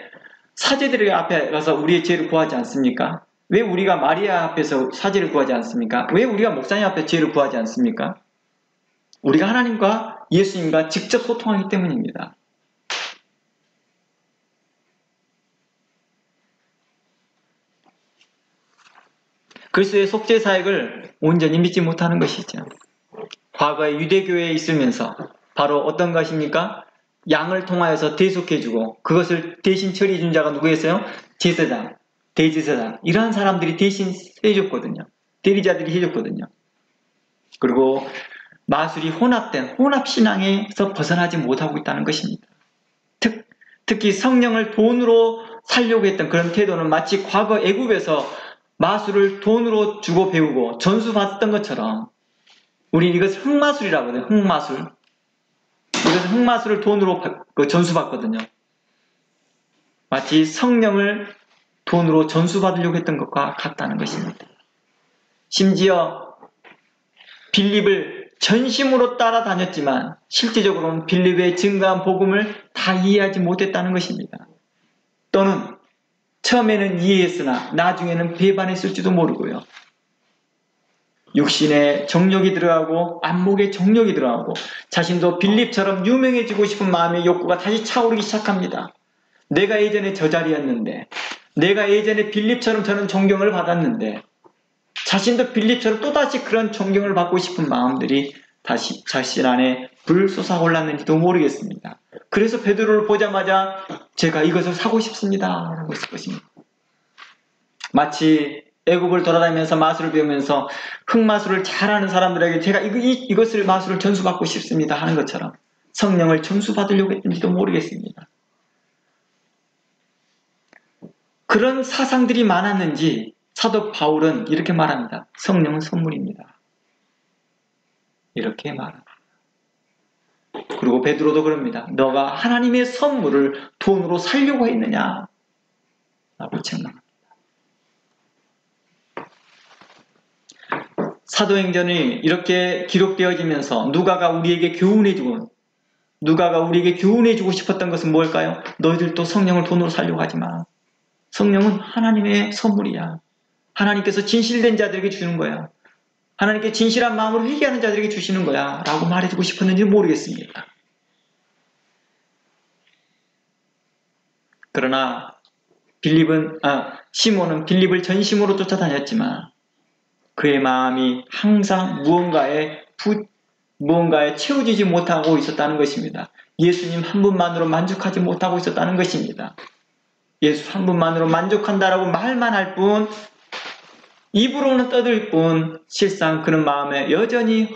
사제들 앞에 가서 우리의 죄를 구하지 않습니까? 왜 우리가 마리아 앞에서 사죄를 구하지 않습니까? 왜 우리가 목사님 앞에 죄를 구하지 않습니까? 우리가 하나님과 예수님과 직접 소통하기 때문입니다. 그리스도의 속죄 사역을 온전히 믿지 못하는 것이죠. 과거에 유대교회에 있으면서 바로 어떤 것입니까? 양을 통하여서 대속해주고 그것을 대신 처리해준 자가 누구였어요? 제사장, 대제사장 이러한 사람들이 대신 해줬거든요. 대리자들이 해줬거든요. 그리고 마술이 혼합된 혼합신앙에서 벗어나지 못하고 있다는 것입니다. 특히 성령을 돈으로 살려고 했던 그런 태도는 마치 과거 애굽에서 마술을 돈으로 주고 배우고 전수받았던 것처럼 우리 이것을 흑마술이라고 하거든요. 흑마술. 이것은 흑마술을 돈으로 전수받거든요. 마치 성령을 돈으로 전수받으려고 했던 것과 같다는 것입니다. 심지어 빌립을 전심으로 따라다녔지만 실제적으로는 빌립의 증거한 복음을 다 이해하지 못했다는 것입니다. 또는 처음에는 이해했으나 나중에는 배반했을지도 모르고요. 육신의 정욕이 들어가고 안목의 정욕이 들어가고 자신도 빌립처럼 유명해지고 싶은 마음의 욕구가 다시 차오르기 시작합니다. 내가 예전에 저 자리였는데, 내가 예전에 빌립처럼 저는 존경을 받았는데 자신도 빌립처럼 또다시 그런 존경을 받고 싶은 마음들이 다시 자신 안에 불솟아올랐는지도 모르겠습니다. 그래서 베드로를 보자마자 제가 이것을 사고 싶습니다 라고 했을 것입니다. 마치 애굽을 돌아다니면서 마술을 배우면서 흑마술을 잘하는 사람들에게 제가 이것을 마술을 전수받고 싶습니다 하는 것처럼 성령을 전수받으려고 했는지도 모르겠습니다. 그런 사상들이 많았는지 사도 바울은 이렇게 말합니다. 성령은 선물입니다. 이렇게 말합니다. 그리고 베드로도 그럽니다. 너가 하나님의 선물을 돈으로 살려고 했느냐? 라고 책망합니다. 사도행전이 이렇게 기록되어지면서 누가가 우리에게 교훈해주고 싶었던 것은 뭘까요? 너희들도 성령을 돈으로 살려고 하지 마. 성령은 하나님의 선물이야. 하나님께서 진실된 자들에게 주는 거야. 하나님께 진실한 마음으로 회개하는 자들에게 주시는 거야 라고 말해주고 싶었는지 모르겠습니다. 그러나 시몬은 빌립을 전심으로 쫓아다녔지만 그의 마음이 항상 무언가에 채워지지 못하고 있었다는 것입니다. 예수님 한 분만으로 만족하지 못하고 있었다는 것입니다. 예수 한 분만으로 만족한다라고 말만 할 뿐, 입으로는 떠들 뿐, 실상 그런 마음에 여전히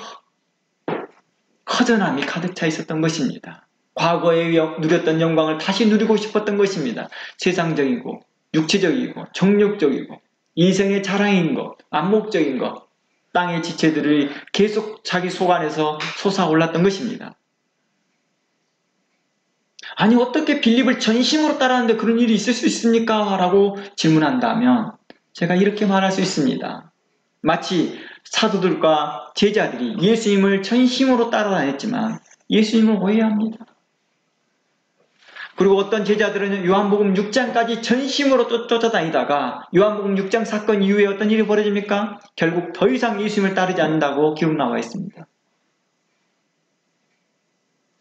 허전함이 가득 차 있었던 것입니다. 과거에 누렸던 영광을 다시 누리고 싶었던 것입니다. 세상적이고, 육체적이고, 정욕적이고, 이생의 자랑인 것, 안목적인 것, 땅의 지체들이 계속 자기 속 안에서 솟아올랐던 것입니다. 아니 어떻게 빌립을 전심으로 따라하는데 그런 일이 있을 수 있습니까? 라고 질문한다면 제가 이렇게 말할 수 있습니다. 마치 사도들과 제자들이 예수님을 전심으로 따라다녔지만 예수님을 오해합니다. 그리고 어떤 제자들은 요한복음 6장까지 전심으로 쫓아다니다가 요한복음 6장 사건 이후에 어떤 일이 벌어집니까? 결국 더 이상 예수님을 따르지 않는다고 기록 나와 있습니다.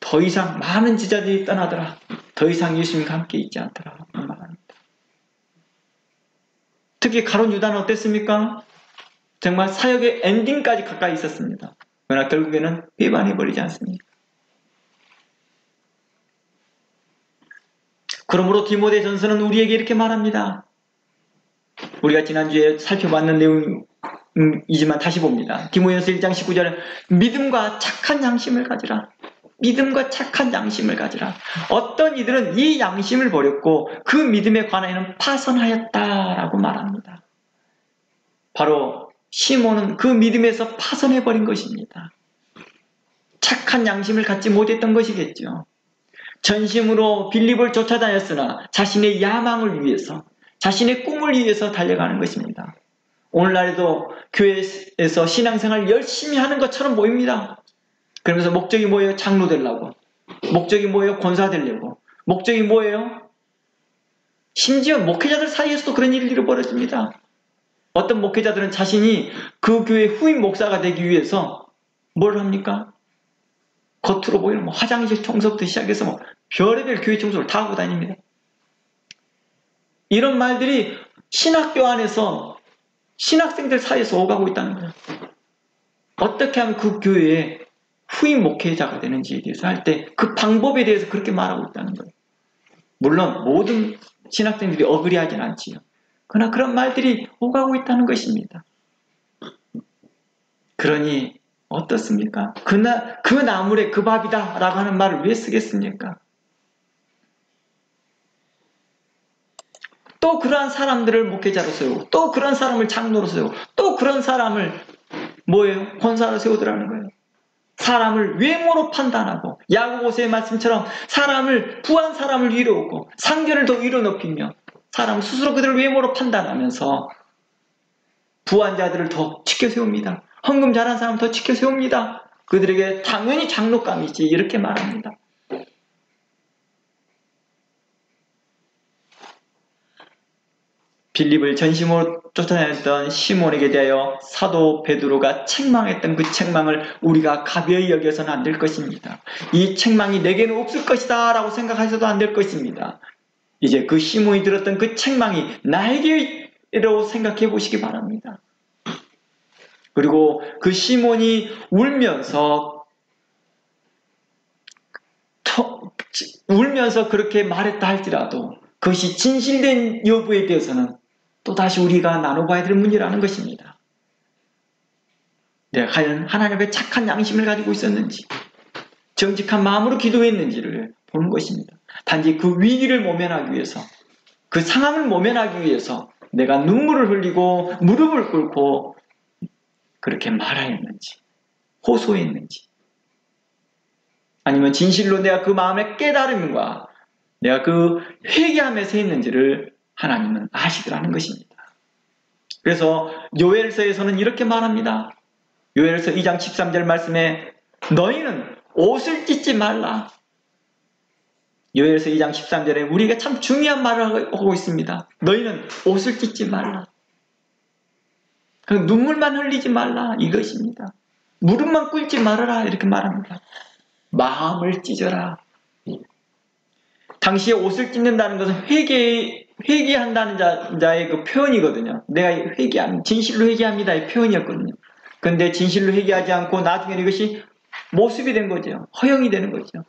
더 이상 많은 제자들이 떠나더라. 더 이상 예수님과 함께 있지 않더라. 말합니다. 특히 가룟 유다는 어땠습니까? 정말 사역의 엔딩까지 가까이 있었습니다. 그러나 결국에는 배반해버리지 않습니까? 그러므로 디모데전서는 우리에게 이렇게 말합니다. 우리가 지난주에 살펴봤는 내용이지만 다시 봅니다. 디모데전서 1장 19절 믿음과 착한 양심을 가지라. 믿음과 착한 양심을 가지라. 어떤 이들은 이 양심을 버렸고 그 믿음에 관하여는 파선하였다라고 말합니다. 바로 시몬은 그 믿음에서 파선해버린 것입니다. 착한 양심을 갖지 못했던 것이겠죠. 전심으로 빌립을 쫓아다녔으나 자신의 야망을 위해서, 자신의 꿈을 위해서 달려가는 것입니다. 오늘날에도 교회에서 신앙생활 열심히 하는 것처럼 보입니다. 그러면서 목적이 뭐예요? 장로 되려고. 목적이 뭐예요? 권사 되려고. 목적이 뭐예요? 심지어 목회자들 사이에서도 그런 일이 벌어집니다. 어떤 목회자들은 자신이 그 교회 후임 목사가 되기 위해서 뭘 합니까? 겉으로 보이는 화장실 청소부터 시작해서 별의별 교회 청소를 다 하고 다닙니다. 이런 말들이 신학교 안에서 신학생들 사이에서 오가고 있다는 거예요. 어떻게 하면 그 교회에 후임 목회자가 되는지에 대해서 할 때 그 방법에 대해서 그렇게 말하고 있다는 거예요. 물론 모든 신학생들이 어그리하진 않지요. 그러나 그런 말들이 오가고 있다는 것입니다. 그러니 어떻습니까? 그 나물에 그 밥이다 라고 하는 말을 왜 쓰겠습니까? 또 그러한 사람들을 목회자로 세우고 또 그런 사람을 장로로 세우고 또 그런 사람을 뭐예요? 권사로 세우더라는 거예요. 사람을 외모로 판단하고 야고보서의 말씀처럼 사람을 부한 사람을 위로 오고 상견을 더 위로 높이며 사람 스스로 그들을 외모로 판단하면서 부한 자들을 더 치켜 세웁니다. 헌금 잘한 사람 더 치켜 세웁니다. 그들에게 당연히 장로감이지 이렇게 말합니다. 빌립을 전심으로 쫓아다녔던 시몬에게 대하여 사도 베드로가 책망했던 그 책망을 우리가 가벼이 여겨서는 안 될 것입니다. 이 책망이 내게는 없을 것이다 라고 생각하셔도 안 될 것입니다. 이제 그 시몬이 들었던 그 책망이 나에게라고 생각해 보시기 바랍니다. 그리고 그 시몬이 울면서 그렇게 말했다 할지라도 그것이 진실된 여부에 대해서는 또다시 우리가 나눠봐야 될 문제라는 것입니다. 내가 과연 하나님 앞에 착한 양심을 가지고 있었는지 정직한 마음으로 기도했는지를 보는 것입니다. 단지 그 위기를 모면하기 위해서 그 상황을 모면하기 위해서 내가 눈물을 흘리고 무릎을 꿇고 그렇게 말하였는지 호소했는지 아니면 진실로 내가 그 마음의 깨달음과 내가 그 회개하면서 했는지를 하나님은 아시더라는 것입니다. 그래서 요엘서에서는 이렇게 말합니다. 요엘서 2장 13절 말씀에 너희는 옷을 찢지 말라. 요엘서 2장 13절에 우리가 참 중요한 말을 하고 있습니다. 너희는 옷을 찢지 말라. 눈물만 흘리지 말라 이것입니다. 무릎만 꿇지 말아라 이렇게 말합니다. 마음을 찢어라. 당시에 옷을 찢는다는 것은 회개한다는 자의 그 표현이거든요. 내가 진실로 회개합니다의 표현이었거든요. 그런데 진실로 회개하지 않고 나중에 이것이 모습이 된 거죠. 허영이 되는 거죠.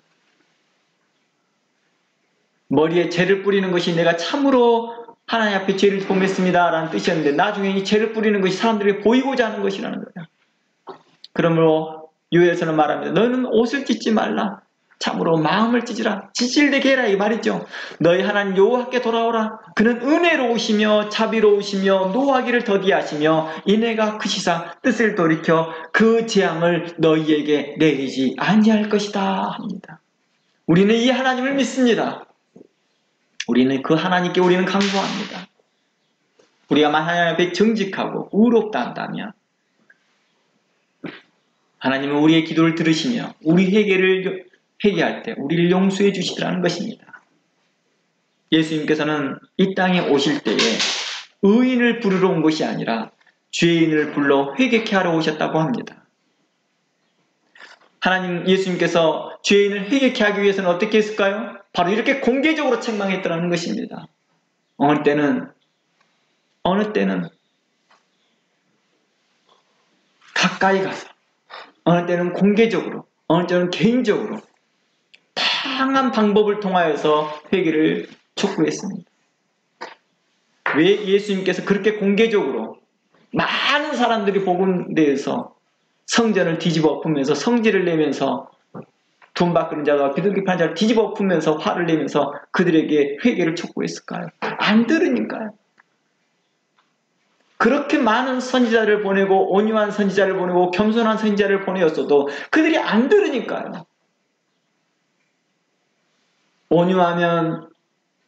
머리에 죄를 뿌리는 것이 내가 참으로 하나님 앞에 죄를 범했습니다 라는 뜻이었는데 나중에 이 죄를 뿌리는 것이 사람들에게 보이고자 하는 것이라는 거예요. 그러므로 요엘서는 말합니다. 너는 옷을 찢지 말라. 참으로 마음을 찢으라. 진실되게 해라 이 말이죠. 너희 하나님 여호와께 돌아오라. 그는 은혜로우시며 자비로우시며 노하기를 더디하시며 인애가 크시사 뜻을 돌이켜 그 재앙을 너희에게 내리지 아니할 것이다 합니다. 우리는 이 하나님을 믿습니다. 우리는 그 하나님께 우리는 간구합니다. 우리가 하나님 앞에 정직하고 의롭다 한다면 하나님은 우리의 기도를 들으시며 우리 회개할 때 우리를 용서해 주시더라는 것입니다. 예수님께서는 이 땅에 오실 때에 의인을 부르러 온 것이 아니라 죄인을 불러 회개케 하러 오셨다고 합니다. 예수님께서 죄인을 회개케 하기 위해서는 어떻게 했을까요? 바로 이렇게 공개적으로 책망했더라는 것입니다. 어느 때는 가까이 가서, 어느 때는 공개적으로, 어느 때는 개인적으로 다양한 방법을 통하여서 회개를 촉구했습니다. 왜 예수님께서 그렇게 공개적으로 많은 사람들이 보는 데에서 성전을 뒤집어 엎으면서 성질을 내면서 돈바꾸는 자와 비둘기 파는 자를 뒤집어 엎으면서 화를 내면서 그들에게 회개를 촉구했을까요? 안 들으니까요. 그렇게 많은 선지자를 보내고 온유한 선지자를 보내고 겸손한 선지자를 보내었어도 그들이 안 들으니까요. 온유하면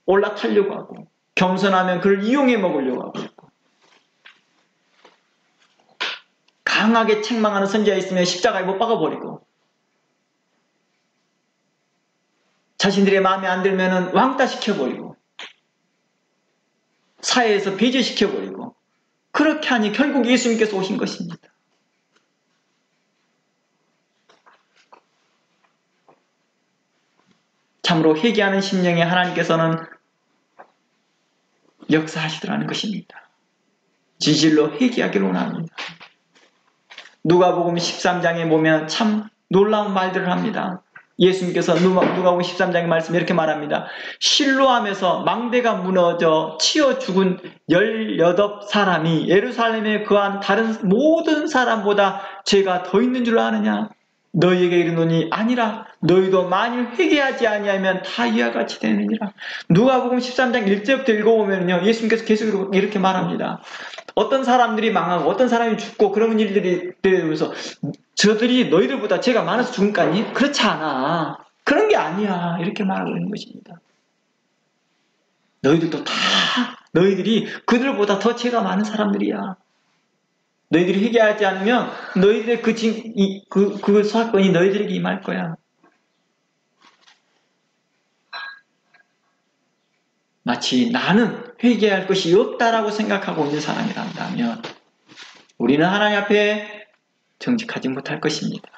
올라타려고 하고 겸손하면 그를 이용해 먹으려고 하고 강하게 책망하는 선지자 있으면 십자가에 못 박아버리고 자신들의 마음에 안 들면 왕따시켜버리고 사회에서 배제시켜버리고 그렇게 하니 결국 예수님께서 오신 것입니다. 참으로 회개하는 심령에 하나님께서는 역사하시더라는 것입니다. 진실로 회개하기를 원합니다. 누가복음 13장에 보면 참 놀라운 말들을 합니다. 예수님께서 누가복음 13장의 말씀에 이렇게 말합니다. 실로암에서 망대가 무너져 치어 죽은 18사람이 예루살렘에 거한 다른 모든 사람보다 죄가 더 있는 줄 아느냐? 너희에게 이르노니 아니라 너희도 만일 회개하지 아니하면 다 이와 같이 되느니라. 누가복음 13장 1절부터 읽어보면요, 예수님께서 계속 이렇게 말합니다. 어떤 사람들이 망하고 어떤 사람이 죽고 그런 일들이 되면서 저들이 너희들보다 죄가 많아서 죽은 거 아니? 그렇지 않아. 그런 게 아니야. 이렇게 말하고 있는 것입니다. 너희들도 다 너희들이 그들보다 더 죄가 많은 사람들이야. 너희들이 회개하지 않으면 너희들의 그 사건이 너희들에게 임할 거야. 마치 나는 회개할 것이 없다라고 생각하고 있는 사람이란다면 우리는 하나님 앞에 정직하지 못할 것입니다.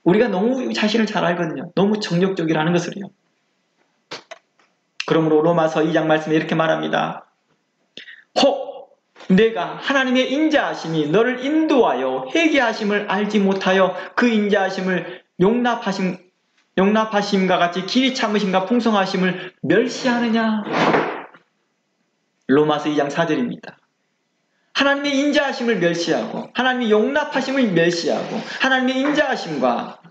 우리가 너무 자신을 잘 알거든요. 너무 정욕적이라는 것을요. 그러므로 로마서 2장 말씀에 이렇게 말합니다. 혹 내가 하나님의 인자하심이 너를 인도하여 회개하심을 알지 못하여 그 인자하심을 용납하심과 같이 길이 참으심과 풍성하심을 멸시하느냐. 로마서 2장 4절입니다. 하나님의 인자하심을 멸시하고 하나님의 용납하심을 멸시하고 하나님의 인자하심과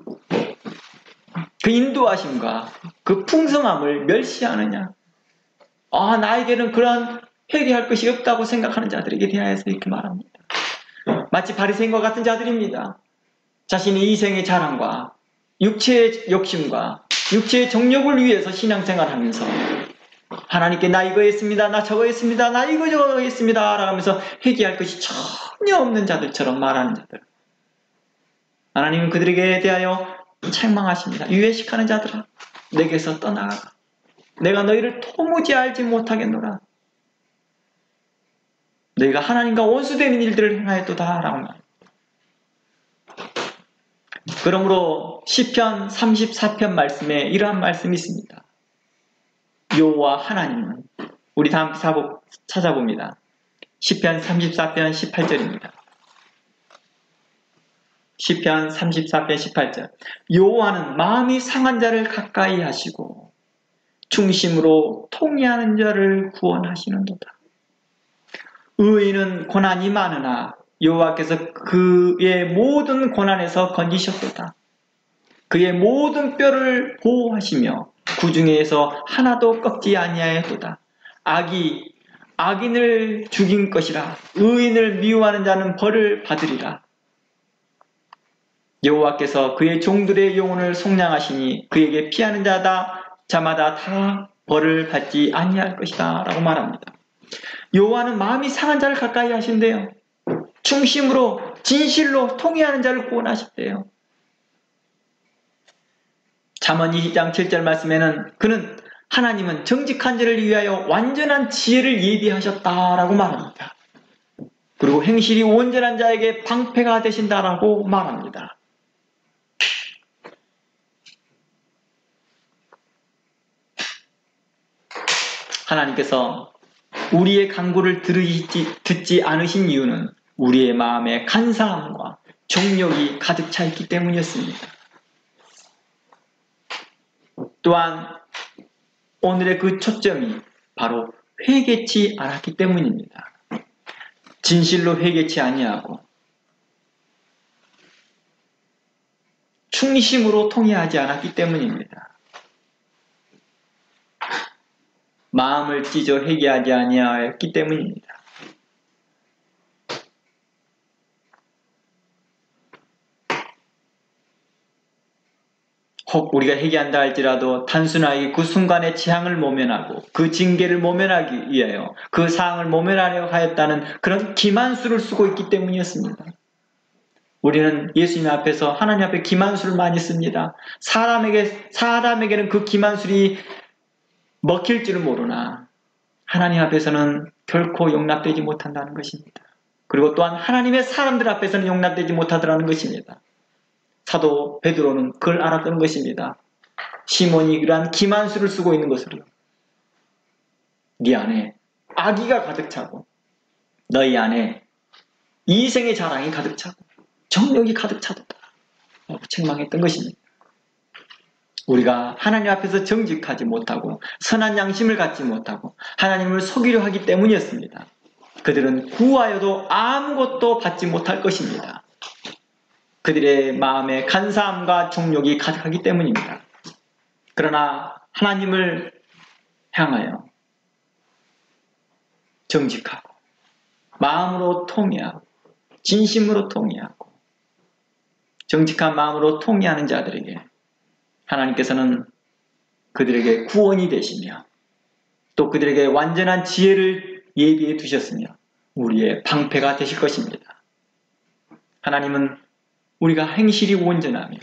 그 인도하심과 그 풍성함을 멸시하느냐. 나에게는 그런 회개할 것이 없다고 생각하는 자들에게 대하여서 이렇게 말합니다. 마치 바리새인과 같은 자들입니다. 자신의 이생의 자랑과 육체의 욕심과 육체의 정욕을 위해서 신앙생활하면서 하나님께 나 이거 했습니다. 나 저거 했습니다. 나 이거 저거 했습니다. 라고 하면서 회개할 것이 전혀 없는 자들처럼 말하는 자들. 하나님은 그들에게 대하여 책망하십니다. 유회식하는 자들아, 내게서 떠나가라. 내가 너희를 도무지 알지 못하겠노라. 너희가 하나님과 원수되는 일들을 행하였도다. 라고 말합니다. 그러므로 시편 34편 말씀에 이러한 말씀이 있습니다. 여호와 하나님은 우리 다음 사복 찾아봅니다. 시편 34편 18절입니다. 시편 34편 18절. 여호와는 마음이 상한 자를 가까이 하시고 중심으로 통회하는 자를 구원하시는도다. 의인은 고난이 많으나 여호와께서 그의 모든 고난에서 건지셨도다. 그의 모든 뼈를 보호하시며 그 중에서 하나도 꺾지 아니하였도다. 악이 악인을 죽인 것이라. 의인을 미워하는 자는 벌을 받으리라. 여호와께서 그의 종들의 영혼을 속량하시니 그에게 피하는 자마다 다 벌을 받지 아니할 것이다. 라고 말합니다. 여호와는 마음이 상한 자를 가까이 하신대요. 중심으로 진실로 통회하는 자를 구원하셨대요. 잠언 2장 7절 말씀에는 하나님은 정직한 자를 위하여 완전한 지혜를 예비하셨다라고 말합니다. 그리고 행실이 온전한 자에게 방패가 되신다라고 말합니다. 하나님께서 우리의 간구를 듣지 않으신 이유는 우리의 마음에 간사함과 정욕이 가득 차 있기 때문이었습니다. 또한 오늘의 그 초점이 바로 회개치 않았기 때문입니다. 진실로 회개치 아니하고 충심으로 통회하지 않았기 때문입니다. 마음을 찢어 회개하지 아니하였기 때문입니다. 혹 우리가 회개한다 할지라도 단순하게 그 순간의 재앙을 모면하고 그 징계를 모면하기 위하여 그 사항을 모면하려 하였다는 그런 기만수를 쓰고 있기 때문이었습니다. 우리는 예수님 앞에서 하나님 앞에 기만수를 많이 씁니다. 사람에게는 그 기만술이 먹힐 줄은 모르나 하나님 앞에서는 결코 용납되지 못한다는 것입니다. 그리고 또한 하나님의 사람들 앞에서는 용납되지 못하더라는 것입니다. 사도 베드로는 그걸 알았던 것입니다. 시몬이 그러한 기만수를 쓰고 있는 것으로요. 네 안에 악의가 가득 차고 너희 안에 이생의 자랑이 가득 차고 정욕이 가득 차도다 라고 책망했던 것입니다. 우리가 하나님 앞에서 정직하지 못하고 선한 양심을 갖지 못하고 하나님을 속이려 하기 때문이었습니다. 그들은 구하여도 아무것도 받지 못할 것입니다. 그들의 마음에 간사함과 정욕이 가득하기 때문입니다. 그러나 하나님을 향하여 정직하고 마음으로 통회하고 진심으로 통회하고 정직한 마음으로 통회하는 자들에게 하나님께서는 그들에게 구원이 되시며 또 그들에게 완전한 지혜를 예비해 두셨으며 우리의 방패가 되실 것입니다. 하나님은 우리가 행실이 온전하며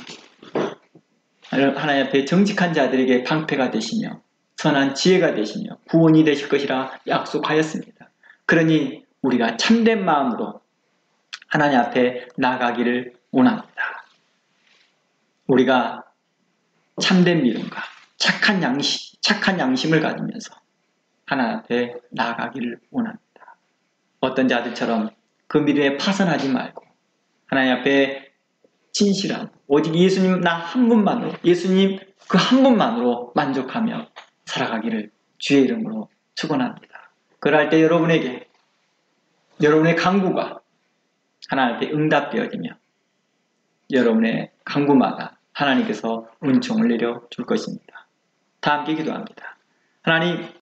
하나님 앞에 정직한 자들에게 방패가 되시며 선한 지혜가 되시며 구원이 되실 것이라 약속하였습니다. 그러니 우리가 참된 마음으로 하나님 앞에 나가기를 원합니다. 우리가 참된 믿음과 착한 양심을 가지면서 하나님 앞에 나아가기를 원합니다. 어떤 자들처럼 그 믿음에 파선하지 말고 하나님 앞에 진실한 오직 예수님 나 한 분만으로 예수님 그 한 분만으로 만족하며 살아가기를 주의 이름으로 축원합니다. 그럴 때 여러분에게 여러분의 간구가 하나님 앞에 응답되어지며 여러분의 간구마다 하나님께서 은총을 내려 줄 것입니다. 다 함께 기도합니다. 하나님